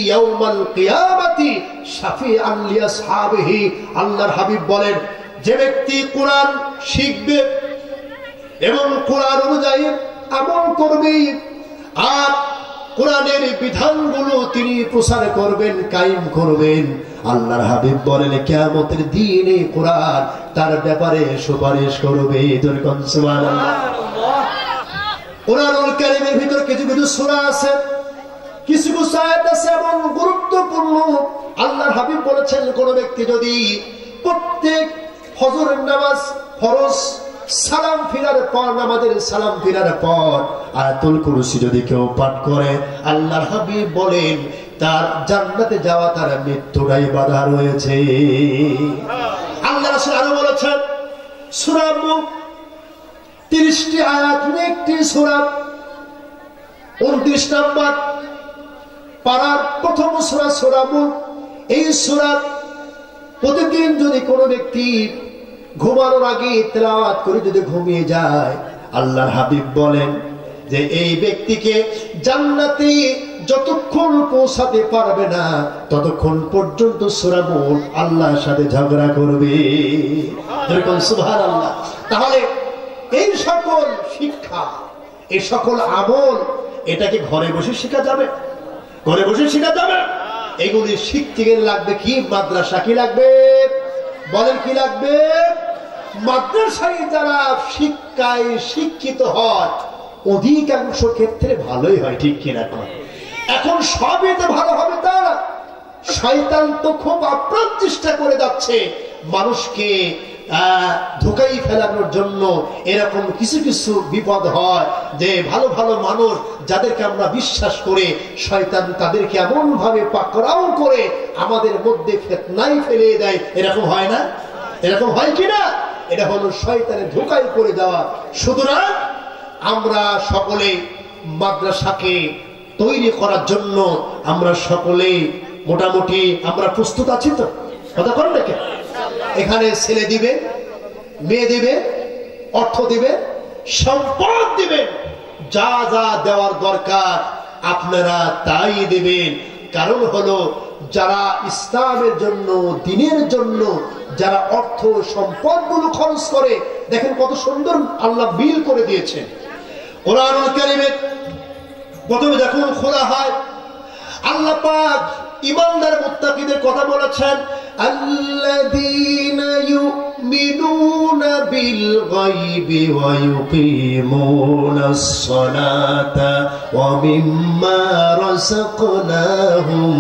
ইয়াউমাল কিয়ামাতি শাফিআন লিআসহাবিহি। আল্লাহর হাবিব বলেন, যে ব্যক্তি কোরআন শিখবে এবং কোরআন অনুযায়ী আমল করবে আর কোরআনের বিধানগুলো তিনি প্রচার করবেন, কায়েম করবেন, আল্লাহর হাবিব বলেন কিয়ামতের দিনে কোরআন তার ব্যাপারে সুপারিশ করবে। সুবহানাল্লাহ। কোরআনুল কারীমের ভিতর কিছু কিছু সূরা আছে, কিছু কিছু আয়াত আছে এমন গুরুত্বপূর্ণ। আল্লাহর হাবিব বলেছেন, কোন ব্যক্তি যদি প্রত্যেক ফজরের নামাজ ফরজ সালাম ফিরার পর, নামাজের সালাম ফিরার পর আয়াতুল কুরসি যদি কেউ পাঠ করে, আল্লাহর হাবিব বলেন তার জান্নাতে যাওয়া, তার মৃত্যুটাই বাধা রয়েছে। আল্লাহ রাসূল আরো বলেছেন, সূরা মুলক 30টি আয়াত নিয়ে একটি সূরা, 29 নম্বর পারার প্রথম সূরা সূরা মুলক। এই সূরা প্রতিদিন যদি কোনো ব্যক্তি ঘুমানোর আগে তেলাওয়াত করে যদি ঘুমিয়ে যায়, আল্লাহর হাবিব বলেন যে এই ব্যক্তিকে জান্নাতে যতক্ষণ পৌঁছাতে পারবে না ততক্ষণ পর্যন্ত সূরা মুলক আল্লাহর সাথে ঝগড়া করবে। সুবহানাল্লাহ। তাহলে এই সকল শিক্ষা, এই সকল আমল, এটাকে ঘরে বসে শেখা যাবে? ঘরে বসে শেখা যাবে? এগুলি শিখতে গেলে লাগবে কি? মাদ্রাসা। কি লাগবে বলেন? কি লাগবে? মাদ্রাসায় যারা শিক্ষায় শিক্ষিত হয় অধিকাংশ ক্ষেত্রে ভালোই হয়, ঠিক কিনা? এখন সবই তো ভালো হবে তা না। শয়তান তো খুব আপ্রাণ চেষ্টা করে যাচ্ছে মানুষকে ধোকাই ফেলানোর জন্য এরকম কিছু কিছু বিপদ হয় যে ভালো ভালো মানুষ যাদেরকে আমরা বিশ্বাস করে শয়তান তাদেরকে এমন ভাবে পাকড়াও করে আমাদের মধ্যে ফিতনায় ফেলে দেয়। এরকম হয় না? এরকম হয় কিনা? এটা হলো শয়তানের ধোকায় পড়ে যাওয়া। সুতরাং আমরা সকলে মাদ্রাসাকে তৈরি করার জন্য আমরা সকলে মোটামুটি আমরা প্রস্তুত আছি তো? কথা কর না কেন? এখানে ছেলে দিবে, মেয়ে দিবে, অর্থ দিবে, সম্পদ দিবে, যা যা দেওয়ার দরকার আপনারা তাই দিবেন। কারণ হলো যারা ইসলামের জন্য, দ্বীনের জন্য যারা অর্থ সম্পদ গুলো খরচ করে, দেখেন কত সুন্দর আল্লাহ বিল করে দিয়েছে। কোরআনুল কারীমে প্রথমে যখন খোলা হয় আল্লাহ পাক ঈমানদার মুত্তাকিদের কথা বলেছেন, আল্লাযীনা ইউমিনুনা বিল গায়বি ওয়া ইউকিমুনাস সালাতা ওয়া মিম্মা রাযাকনাহুম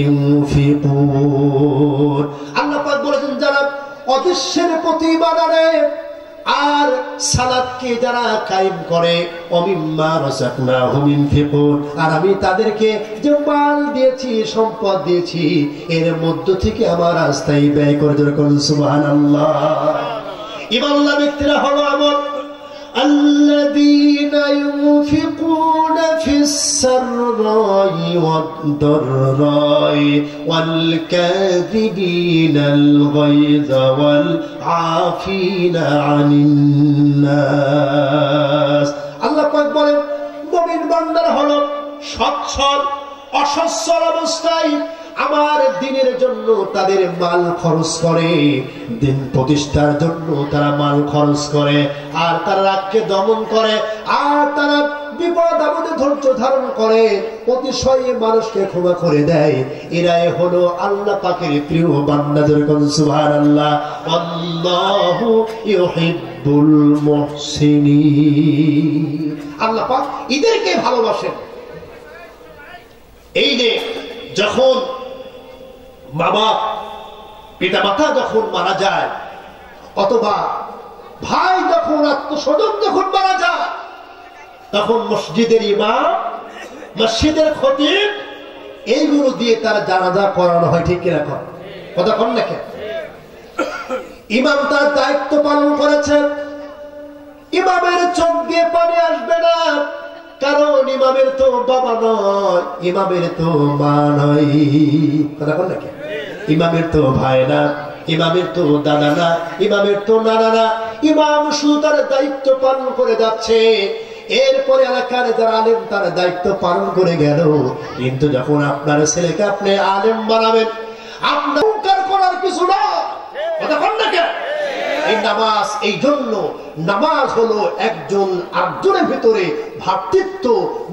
ইউনফিকুন। আল্লাহ পাক বলেছেন যারা অদৃশ্যের প্রতি ঈমান আনে আর সালাতকে যারা কায়েম করে, অমিম্মা রাযাকনাহুম ইউনফিকুন, আর আমি তাদেরকে যে মাল দিয়েছি, সম্পদ দিয়েছি, এর মধ্য থেকে আমার রাস্তায় ব্যয় করে। যেরকম সুবহানাল্লাহ। ঈমানওয়ালা ব্যক্তিরা হলো এমন الذين ينفقون في السراء والضراء والكاظمين الغيظ والعافين عن الناس। আল্লাহ পাক বলেন মুমিন বান্দারা হলো সচ্ছল অসচ্ছল অবস্থায় আমার দ্বীনের জন্য তাদের মাল খরচ করে, দ্বীন প্রতিষ্ঠার জন্য তারা মাল খরচ করে, আর তারা রাগকে দমন করে, আর তারা বিপদ আপদে ধৈর্য ধারণ করে, অতিশয় মানুষকে ক্ষমা করে দেয়। এরাই হলো আল্লাহ পাকের প্রিয় বান্দা। যেরকম সুবহানাল্লাহ। আল্লাহু ইউহিব্বুল মুহসিনিন। আল্লাহ পাক এদেরকে ভালোবাসেন। এই যে যখন বাবা পিতা মাতা যখন মারা যায়, অথবা ভাই যখন, আত্মস্বজন যখন মারা যায়, তখন মসজিদের ইমাম, মসজিদের খতিব, এইগুলো দিয়ে তার জানাজা করানো হয়। ঠিক কিনা? কথা কন না কেন? ইমাম তার দায়িত্ব পালন করেছেন। ইমামের চোখ দিয়ে পানি আসবে না, কারণ ইমামের তো বাবা নয়, ইমামের তো মা নয়। কথা বল না কেন? ইমামের তো ভাই না, ইমামের তো দাদা না, ইমামের তো নানা না। ইমাম শুধু তার দায়িত্ব পালন করে যাচ্ছে। এরপরে এলাকার যারা আলেম তার দায়িত্ব পালন করে গেল। কিন্তু যখন আপনার ছেলেকে আপনি আলেম বানাবেন, আপনার করার কিছু না। কথা বল না কেন? এই নামাজ, এই জন্য নামাজ হলো একজন আরেকজনের ভিতরে ভ্রাতৃত্ব,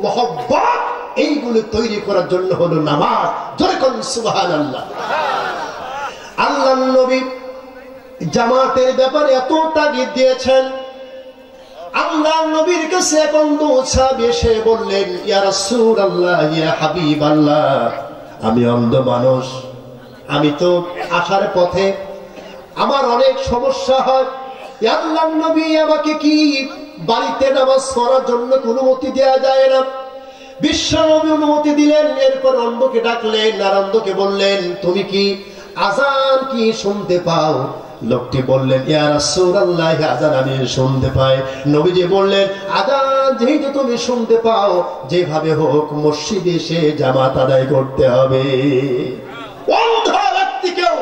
মহব্বত, এইগুলো তৈরি করার জন্য হলো নামাজ। যেরকম সুবহানাল্লাহ। আল্লাহর নবী জামাতের ব্যাপারে এত তাগিদ দিয়েছেন। আল্লাহর নবীর কাছে এক অন্ধ সাহাবী এসে বললেন, ইয়া রাসূলুল্লাহ, ইয়া হাবিবাল্লাহ, আমি অন্ধ মানুষ, আমি তো আসার পথে আমার অনেক সমস্যা হয়। আল্লাহর নবী আমাকে কি বাড়িতে নামাজ পড়ার জন্য অনুমতি দেয়া যায় না? বিশ্ব নবী অনুমতি দিলেন। এরপর অন্ধকে ডাকলেন আর অন্ধকে বললেন, তুমি কি আজান কি শুনতে পাও? লোকটি বললেন, ইয়া রাসূলুল্লাহ, আজান আমি শুনতে পাই। নবীজি বললেন, আজান যেহেতু তুমি শুনতে পাও, যেভাবে হোক মসজিদে এসে জামাত আদায় করতে হবে। অন্ধ ব্যক্তিকেও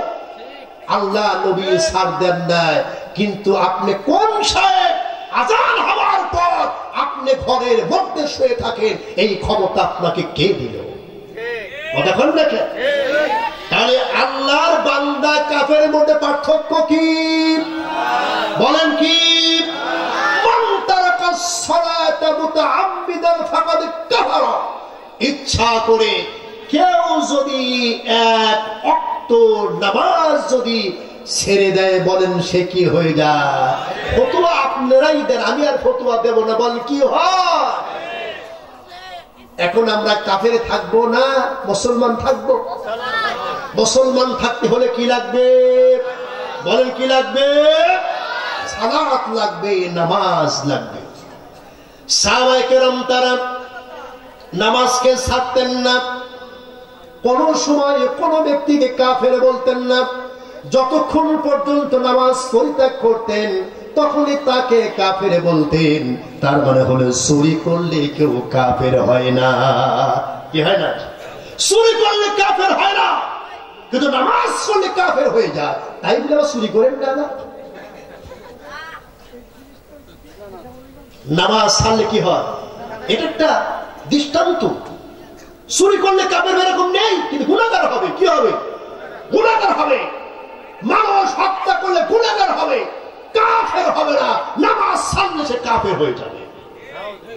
আল্লাহ নবী ছাড় দেন নাই। কিন্তু আপনি কোন সাহেব আজান হওয়ার পর আপনি ঘরের মধ্যে শুয়ে থাকেন, এই ক্ষমতা আপনাকে কে দিল? দেখুন দেখেন। তাহলে আল্লাহর বান্দা কাফের মধ্যে পার্থক্য কি? বলেন কি? মান তারাকা সালাতা মুতাআম্মিদান ফাকাদ কাফারা। ইচ্ছা করে কেউ যদি এক ওয়াক্ত নামাজ যদি ছেড়ে দেয়, বলেন সে কি হয়ে যায়? ফতোয়া আপনারাই দেন, আমি আর ফতোয়া দেব না। বলেন কি হয়? এখন আমরা কাফের থাকবো না মুসলমান থাকবো? মুসলমান থাকতে হলে কি লাগবে? বলেন কি লাগবে? সালাত লাগবে, নামাজ লাগবে। সাহাবায়ে কেরাম তারা নামাজকে ছাড়তেন না, কোন সময় কোন ব্যক্তিকে কাফের বলতেন না। যতক্ষণ পর্যন্ত নামাজ পরিত্যাগ করতেন তখনই তাকে কাফের বলতেন। তার মানে হলো চুরি করলে কেউ কাফের হয় না। কি হয় না? চুরি করলে কাফের হয় না, কিন্তু নামাজ পড়লে কাফের হয়ে যায়। তাই বলে আবার চুরি করেন না। নামাজ ছাড়লে কি হয়? এটা একটা দৃষ্টান্ত। চুরি করলে কাফের এরকম নেই, কিন্তু গুনাহগার হবে। কি হবে? গুনাহগার হবে। মানুষ হত্যা করলে গুনাহগার হবে, কাফের হবে না। নামাজ ছাড়লে সে কাফের হয়ে যাবে।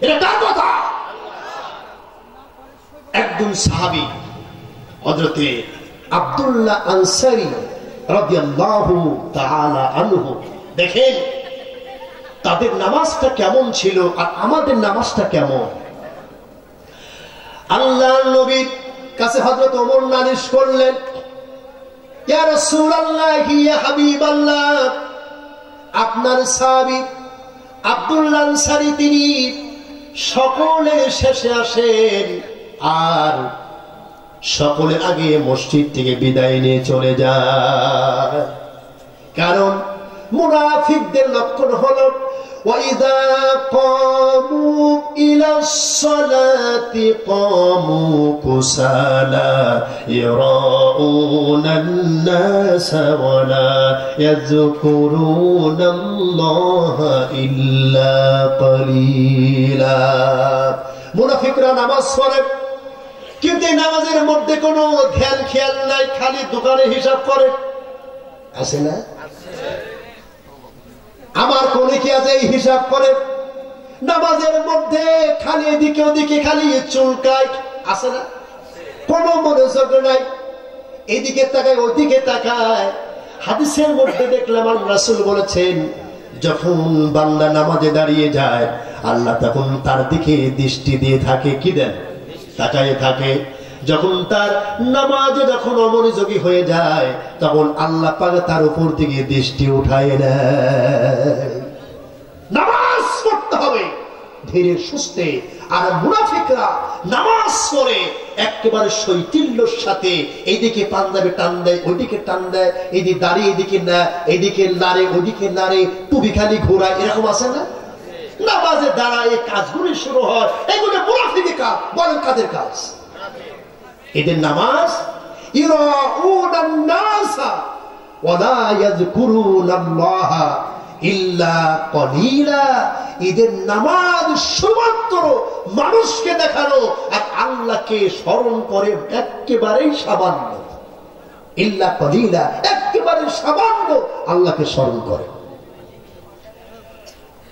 এটা কার কথা? একজন সাহাবী হযরতে আব্দুল্লাহ আনসারী রাদিয়াল্লাহু তাআলা আনহু, দেখেন তাদের নামাজটা কেমন ছিল আর আমাদের নামাজটা কেমন। আল্লাহর নবীর কাছে হযরত ওমর নালিশ করলেন, ইয়া রাসূলুল্লাহ, ইয়া হাবিবাল্লাহ, আপনার সাহাবী আব্দুল্লাহ আনসারী তিনি সকলের শেষে আসেন আর সকলের আগে মসজিদ থেকে বিদায় নিয়ে চলে যায়। কারণ মুনাফিকদের লক্ষণ হলো ওয়াইদা কামু ইলাস সালাতি কামু কুসালা ইয়ারাউনান নাস ওয়ালা ইয়াযকুরুনাল্লাহা ইল্লা কালিলা। মুনাফিকরা নামাজ পড়ে কিন্তু এই নামাজের মধ্যে কোনো ধ্যান খেয়াল নাই, খালি দোকানে হিসাব করে। আছে না? আমার কোনে কি আছে এই হিসাব করে। নামাজের মধ্যে খালি এদিকে ওদিকে খালি চুলকায়। আছে না? কোনো মনোযোগ নাই, এদিকে তাকায় ওদিকে তাকায়। হাদিসের মধ্যে দেখলাম আল্লাহ রাসূল বলেছেন, যখন বান্দা নামাজে দাঁড়িয়ে যায় আল্লাহ তখন তার দিকে দৃষ্টি দিয়ে থাকে। কি দেন? তাকায় থাকে। যখন তার নামাজে যখন অমনোযোগী হয়ে যায় তখন আল্লাহ পাক তার উপর থেকে দৃষ্টি উঠায় নেয়। নামাজ পড়তে হবে ধীরে সুস্থে। আর মুনাফিকরা নামাজ পড়ে একেবারে শৈথিল্যের সাথে এইদিকে পাঞ্জাবে টান দেয়, ওইদিকে টান দেয়, এইদিকে দাঁড়িয়ে এদিকে না, এদিকে নাড়ে ওইদিকে নাড়ে, টুপি খালি ঘোরায়। এরকম আছে না? নামাজে দাঁড়ায় কাজগুলি শুরু হয়, এগুলো মুনাফিকের কাজ। বলেন কাদের কাজ? এদের নামাজ ইরাউনান নাসা ওয়ালা ইয়াযকুরুনাল্লাহা ইল্লা কলিলা। এদের নামাজ শুধুমাত্র মানুষকে দেখানো আর আল্লাহকে স্মরণ করে একেবারেই সামান্য। ইল্লা কলিলা, একেবারে সামান্য আল্লাহকে স্মরণ করে।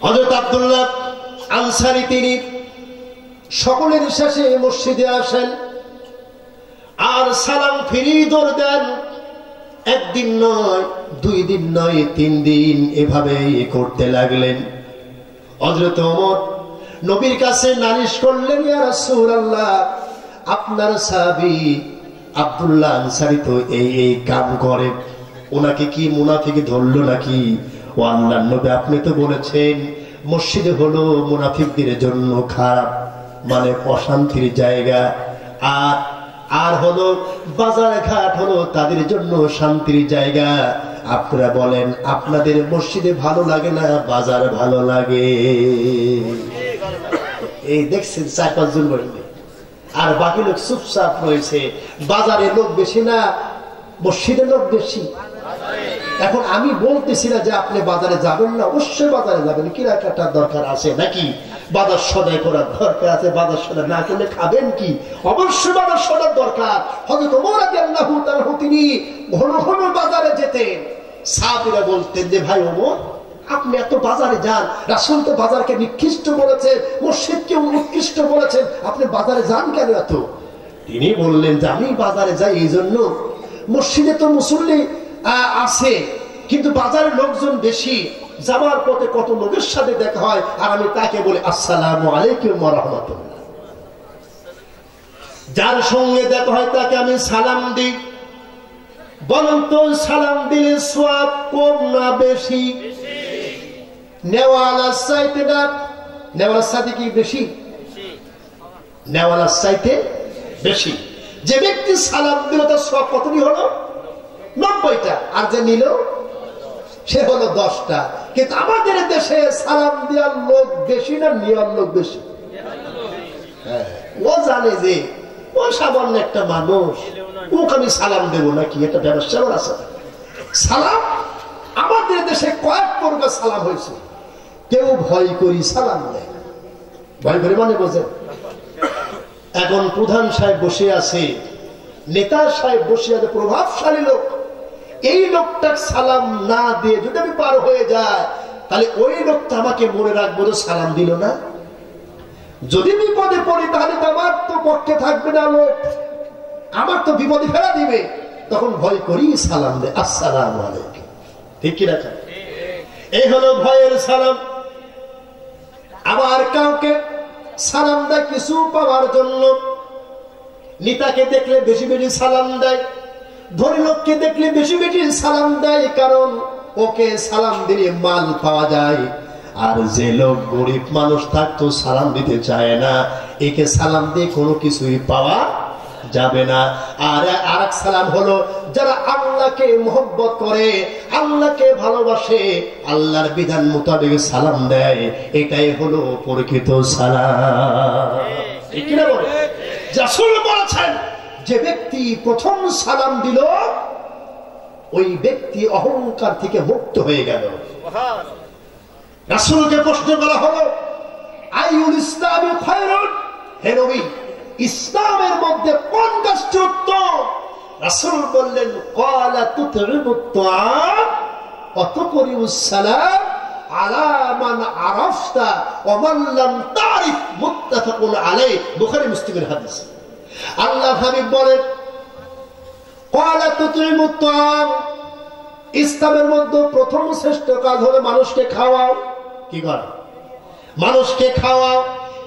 হযরত আব্দুল্লাহ আনসারী তিনি সকলের শেষে মসজিদে আসেন আর সালাম ফিরিয়ে দৌড় দেন। একদিন নয়, 2 দিন নয়, 3 দিন এভাবে করতে লাগলেন। হযরত ওমর নবীর কাছে নালিশ করলেন, ইয়া রাসূলুল্লাহ, আপনার সাহাবী আব্দুল্লাহ আনসারী তো এই কাম করে, ওনাকে কি মুনাফিক ধরলো নাকি? ও আল্লাহর নবী, আপনি তো বলেছেন মসজিদে হলো মুনাফিকদের জন্য খারাপ, মানে অশান্তির জায়গা, আর হলো বাজার ঘাট হলো তাদের জন্য শান্তির জায়গা। আপনারা বলেন আপনাদের মসজিদে ভালো লাগে না বাজার ভালো লাগে? এই দেখছেন 4-5 জন বলবে, আর বাকি লোক চুপচাপ রয়েছে। বাজারে লোক বেশি না মসজিদে লোক বেশি? এখন আমি বলতেছি না যে আপনি বাজারে যাবেন না, অবশ্যই বাজারে যাবেন, কেনাকাটার দরকার আছে নাকি? বাজার সদাই করার দরকার আছে। বাজার সদাই না করলে খাবেন কি? অবশ্যই বাজার সদার দরকার। হযরত ওমর রাদিয়াল্লাহু তাআলা তিনি ঘন ঘন বাজারে যেতেন। সাহাবীরা বলতেন যে ভাই ওমর, আপনি এত বাজারে যান, রাসূল তো বাজারকে নিকৃষ্ট বলেছেন, মসজিদকে উৎকৃষ্ট বলেছেন, আপনি বাজারে যান কেন এত? তিনি বললেন যে আমি বাজারে যাই এই জন্য, মসজিদে তো মুসল্লি আছে কিন্তু বাজারের লোকজন বেশি, যাবার পথে কত লোকের সাথে দেখা হয় আর আমি তাকে বলি আসসালামু আলাইকুম ওয়া রাহমাতুল্লাহ। যার সঙ্গে দেখা হয় তাকে আমি সালাম দিই। বলুন তো সালাম দিলে সওয়াব কম না বেশি? নেওয়ালার চাইতে না, নেওয়ালার চাইতে কি বেশি? নেওয়ালার চাইতে বেশি। যে ব্যক্তি সালাম দিল তার সওয়াব কতটি হলো? 90টা। আর যে নিল সে হলো 10টা। কিন্তু আমাদের দেশে সালাম দেওয়ার লোক বেশি না নেওয়ার লোক বেশি? ও জানে যে ও সামান্য একটা মানুষ, ওকে আমি সালাম দেবো নাকি, এটা ব্যবসা আছে। সালাম আমাদের দেশে কয়েক প্রকার সালাম হয়েছে। কেউ ভয় করি সালাম দেয়, ভয় করে মানে বোঝেন। এখন প্রধান সাহেব বসে আছে, নেতা সাহেব বসে আছে, প্রভাবশালী লোক, এই লোকটা সালাম না দিয়ে যদি আমি পার হয়ে যায় তাহলে ওই লোকটা আমাকে মনে রাখবো তো সালাম দিল না। যদি বিপদে পড়ি তাহলে তো আমার তো পক্ষে থাকবে না লোক, আমার তো বিপদে ফেলা দিবে। তখন ভয় করি সালাম দে, আসসালামু আলাইকুম। ঠিক কি না? এই হলো ভয়ের সালাম। আবার কাউকে সালাম দেয় কিছু পাওয়ার জন্য। নেতাকে দেখলে বেশি বেশি সালাম দেয়, ধনী লোককে দেখলে বেশি বেশি সালাম দেয়, কারণ ওকে সালাম দিলে মাল পাওয়া যায়। আর যে লোক গরিব মানুষ থাকতো সালাম দিতে চায় না, একে সালাম দিয়ে কোনো কিছুই পাওয়া যাবে না। আর আরেক সালাম হলো যারা আল্লাহকে মহব্বত করে, আল্লাহকে ভালোবাসে, আল্লাহর বিধান মোতাবেক সালাম দেয়, এটাই হলো প্রকৃত সালাম। ঠিক না বলে? রাসূল বলেছেন যে ব্যক্তি প্রথম সালাম দিল ওই ব্যক্তি অহংকার থেকে মুক্ত হয়ে গেল। রাসূলকে প্রশ্ন করা হলো আইউল ইসলামি খায়রুন, হে নবী ইসলামের মধ্যে কোন কাজটি উত্তম? রাসূল বললেন ক্বালা তুতরিমুত তুআম ওয়া তুকরিমুস সালাম আলা মান আরাফতা ওয়া মান লাম তারিফ, মুত্তাফাকুন আলাইহি, বুখারী মুসলিমের হাদিস। আল্লাহ হাবিব বলেন ক্বালা তুতরিমুত তুআম, ইসলামের মধ্যে প্রথম শ্রেষ্ঠ কাজ হলো মানুষকে খাওয়াও। কি করে? মানুষকে খাওয়াও।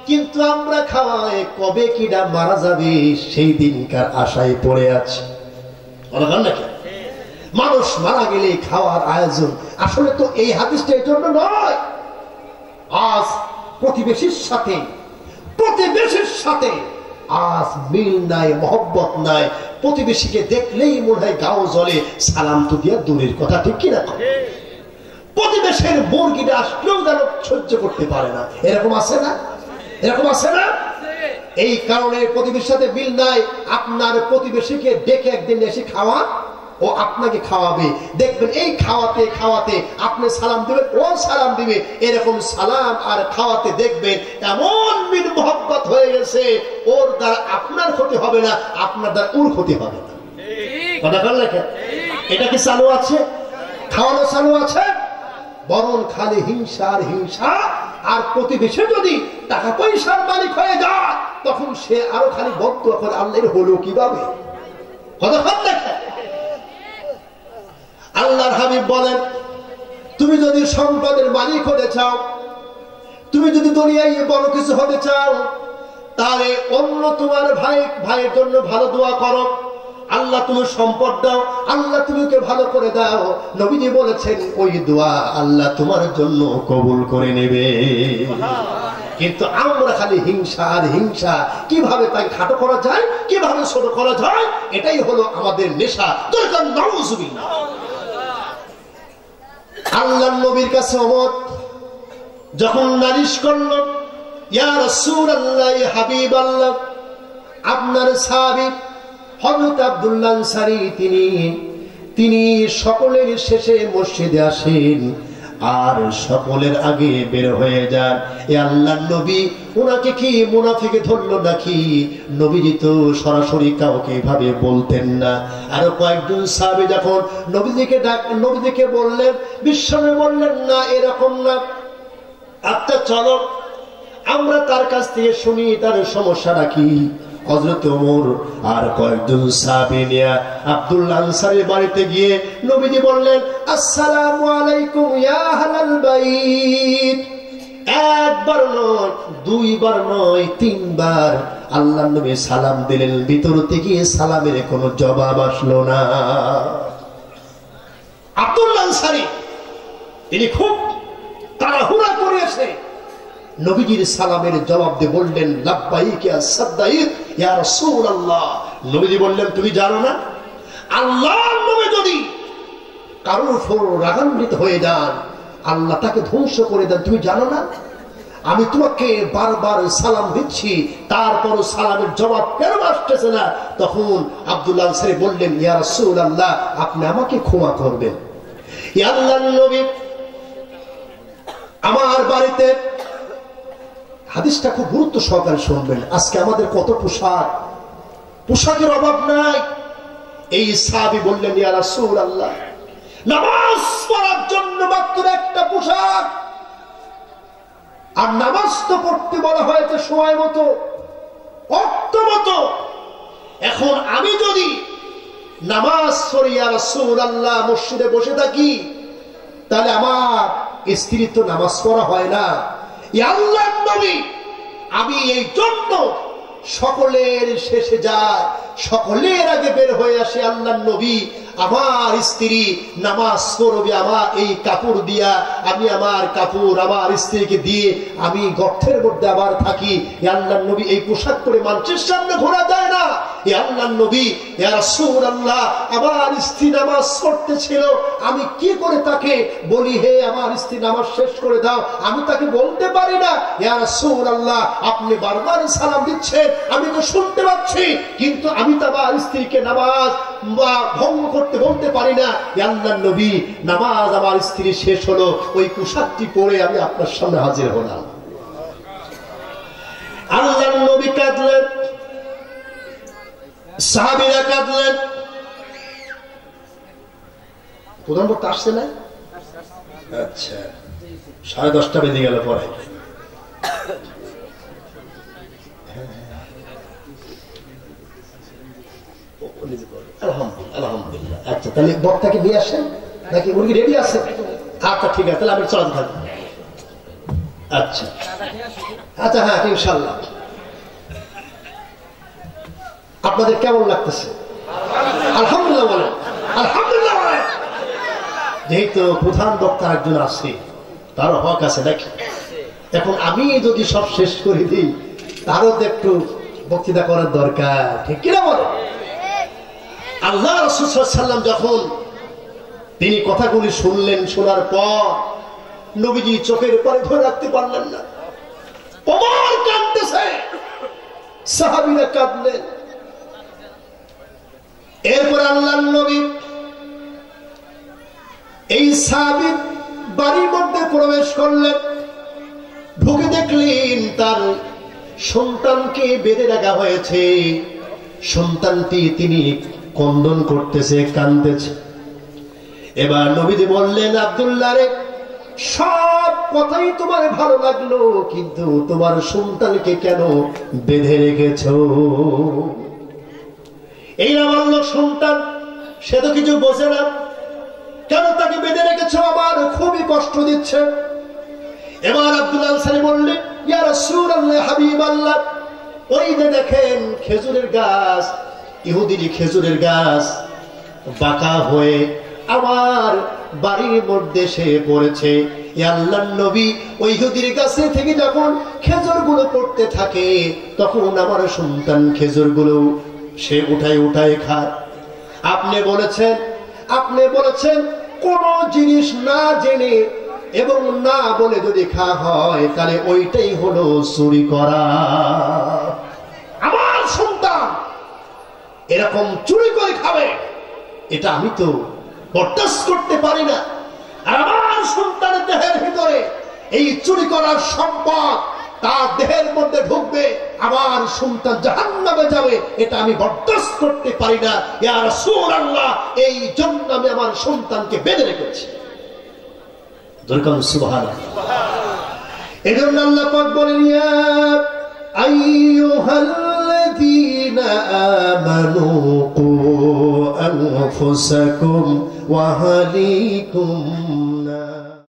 কিন্তু আমরা খাওয়াই কবে কিনা মারা যাবে সেই দিনকার আশায় পড়ে আছে। মানুষ মারা গেলে খাওয়ার আয়োজন। আসলে তো এই হাদিসটা এই জন্য নয়। আজ প্রতিবেশীর সাথে আজ মিল নাই, মহব্বত নাই। প্রতিবেশীকে দেখলেই মনে হয় গাও জ্বলে, সালাম তো দিয়া দূরের কথা। ঠিক কিনা? প্রতিবেশীর মুরগিটা আসলেও যেন সহ্য করতে পারে না, এরকম আছে না? এরকম আছে না? এই কারণে প্রতিবেশীর সাথে মিল নাই। আপনার প্রতিবেশীকে ডেকে একদিন এসে খাওয়া, ও আপনাকে খাওয়াবে। দেখবেন এই খাওয়াতে খাওয়াতে আপনি সালাম দিবেন, ও সালাম দিবে। এরকম সালাম আর খাওয়াতে দেখবেন এমন মিল মহব্বত হয়ে গেছে, ওর দ্বারা আপনার ক্ষতি হবে না, আপনার দ্বারা ওর ক্ষতি হবে না। কথা বল লেখা, এটা কি চালু আছে? খাওয়ানো চালু আছে? বরং খালি হিংসা আর হিংসা। আর প্রতিবেশী যদি টাকা পয়সার মালিক হয়ে যায় তখন সে আরো খালি বদদুয়া করে, আল্লাহর হলো কিভাবে। কথা বল লেখা। আল্লাহর হাবিব বলেন তুমি যদি সম্পদের মালিক হতে চাও, তুমি যদি দুনিয়ায় বড় কিছু হতে চাও, তাহলে অন্য তোমার ভাইয়ের জন্য ভালো দোয়া করো। আল্লাহ তুমি সম্পদ দাও, আল্লাহ তুমি ওকে ভালো করে দাও। নবীজি বলেছেন ওই দোয়া আল্লাহ তোমার জন্য কবুল করে নেবে। কিন্তু আমরা খালি হিংসা আর হিংসা, কিভাবে তাই খাটো করা যায়, কিভাবে ছোট করা যায়, এটাই হলো আমাদের নেশা। দরকার নাউজুবিল্লাহ। আল্লাহর নবীর কাছে ওমর যখন নালিশ করল, ইয়া রাসূলুল্লাহ, ইয়া হাবিবাল্লাহ, আপনার সাহাবী হযরত আব্দুল্লাহ আনসারী তিনি সকলের শেষে মসজিদে আসেন আর সকলের আগে বের হয়ে যান। এ আল্লাহর নবী, ওনাকে কি মুনাফিকে ধরলো নাকি? নবীজি তো সরাসরি কাউকে এভাবে বলতেন না। আর কয়েকজন সাহাবী যখন নবীজিকে বললেন, বিশ্বনবী বললেন না, এরকম না, আচ্ছা চলো আমরা তার কাছ থেকে শুনি তার সমস্যাটা কি। হযরত ওমর আর কয়েকজন সাহাবী নিয়ে আব্দুল্লাহ আনসারীর বাড়িতে গিয়ে নবীজি বললেন, আসসালামু আলাইকুম ইয়া আহলাল বাইত। একবার নয়, দুইবার নয়, তিনবার আল্লাহর নবী সালাম দিলেন। ভিতর থেকে সালামের কোনো জবাব আসলো না। আব্দুল্লাহ আনসারী তিনি খুব তাড়াহুড়া করে এসে নবীজির সালামের জবাব দিয়ে বললেন, লাব্বাইক ইয়া সাদ্দাইক ইয়া রাসূলুল্লাহ। নবীজি বললেন, তুমি জানো না আল্লাহর নামে যদি কারোর উপর রাগান্বিত হয়ে যান আল্লাহ তাকে ধ্বংস করে দেন, তুমি জানো না? আমি তোমাকে বারবার সালাম দিচ্ছি, তারপর সালামের জবাব কেন আসতেছে না? তখন আব্দুল্লাহ আনসারী বললেন, ইয়া রাসূলুল্লাহ, আপনি আমাকে ক্ষমা করবেন। ইয়া আল্লাহর নবী, আমার বাড়িতে, হাদিসটা খুব গুরুত্ব সহকারে শুনবেন, আজকে আমাদের কত পোশাকের অভাব নাই। এই সাহাবী বললেন, ইয়া রাসূলুল্লাহ, নামাজ পড়ার জন্য মাত্র একটা পোশাক, আর নামাজ তো পড়তে বলা হয়েছে সময় মতো, অর্থ মতো। এখন আমি যদি নামাজ পড়ি ইয়া রাসূলুল্লাহ মসজিদে বসে থাকি, তাহলে আমার স্ত্রীর তো নামাজ পড়া হয় না। ইয়া আল্লাহর নবী, আমি এই জন্য সকলের শেষে যায়, সকলের আগে বের হয়ে আসে। আল্লাহর নবী, আমার স্ত্রী নামাজ পড়বে আমার এই কাপড় দিয়া, আমি আমার কাপড় আমার স্ত্রীকে দিয়ে আমি গর্তের মধ্যে আবার থাকি। আল্লাহর নবী, এই পোশাক পরে মানুষের সামনে ঘোরা যায় না। আল্লাহর নবী, ইয়া রাসূলুল্লাহ, আমার স্ত্রী নামাজ পড়তেছিল, আমি কি করে তাকে বলি, হে আমার স্ত্রী নামাজ শেষ করে দাও? আমি তাকে বলতে পারি না, ইয়া রাসূলুল্লাহ, আপনি বারবার সালাম দিচ্ছেন, আমি তো শুনতে পাচ্ছি, কিন্তু আমি তো আমার স্ত্রীকে নামাজ ভঙ্গ করতে বলতে পারি না। আল্লাহর নবী, নামাজ আমার স্ত্রী শেষ হলো, ওই পোশাকটি পরে আমি আপনার সামনে হাজির হলাম। আল্লাহর নবী কাঁদলেন, সাহাবীরা কাঁদলেন। প্রধান বক্তা আসছে না? আচ্ছা, 10:30 বেজে গেল পরে। আলহামদুলিল্লাহ। আচ্ছা, তাহলে বক্তাকে দিয়ে আসেন নাকি উনি রেডি আছে? আচ্ছা, ঠিক আছে, তাহলে আমি চলতে থাকবো। আচ্ছা আচ্ছা, হ্যাঁ ইনশাল্লাহ। আপনাদের কেমন লাগতেছে? আলহামদুলিল্লাহ বলেন, আলহামদুলিল্লাহ বলেন। যেহেতু প্রধান বক্তা একজন আছে, তারও হক আছে নাকি? এখন আমি যদি সব শেষ করে দিই, তারও তো একটু বক্তৃতা করার দরকার, ঠিক কিনা বলে? আল্লাহ রাসূল সাল্লাল্লাহু আলাইহি ওয়াসাল্লাম যখন তিনি কথাগুলি শুনলেন, শোনার পর নবীজি চোখের উপরে ধরে রাখতে পারলেন না, ওমর কাঁদতেছে, সাহাবীরা কাঁদলেন। এরপর আল্লাহর নবী এই সাহাবী বাড়ির মধ্যে প্রবেশ করলেন, ঢুকে দেখলেন তার সন্তানকে বেঁধে রাখা হয়েছে। সন্তানটি তিনি কন্দন করতেছে, কাঁদতেছে। এবার নবীজি বললেন, আব্দুল্লাহ রে, সব কথাই তোমার ভালো লাগলো, কিন্তু তোমার সন্তানকে কেন বেঁধে রেখেছো? এই আমার সন্তান, সে তো কিছু বোঝে না, কেন তাকে বেঁধে রেখেছো? আমার খুবই কষ্ট দিচ্ছে। এবার আব্দুল্লাহ আনসারী বললেন, ইয়া রাসূলুল্লাহ, হাবিবাল্লাহ, ওই যে দেখেন খেজুরের গাছ, ইহুদির খেজুরের গাছ বাঁকা হয়ে আমার বাড়ির মধ্যে সে পড়েছে। আল্লাহর নবী, ওই ইহুদির গাছে থেকে যখন খেজুরগুলো পড়তে থাকে, তখন আমার সন্তান খেজুরগুলো সে উঠায় উঠায় খায়। আপনি বলেছেন কোন জিনিস না জেনে এবং না বলে যদি খাওয়া হয়, তাহলে ওইটাই হলো চুরি করা। আমার সন্তান এরকম চুরি করে খাবে, এটা আমি তো বরদাস্ত করতে পারি না। আর আমার সন্তানের দেহের ভিতরে এই চুরি করার সম্পদ তার দেহের মধ্যে ঢুকবে, আমার সন্তান জাহান্নামে যাবে, এটা আমি বরদাস্ত করতে পারি না। ইয়া রাসূলুল্লাহ, এই জন্য আমি আমার সন্তানকে বেঁধে রেখেছি। সুবহানাল্লাহ। এজন্য আল্লাহ পাক বলেন, ইয়া আইয়ুহাল্লাযীনা আমানু কু আনফুসাকুম ওয়া আহলিকুম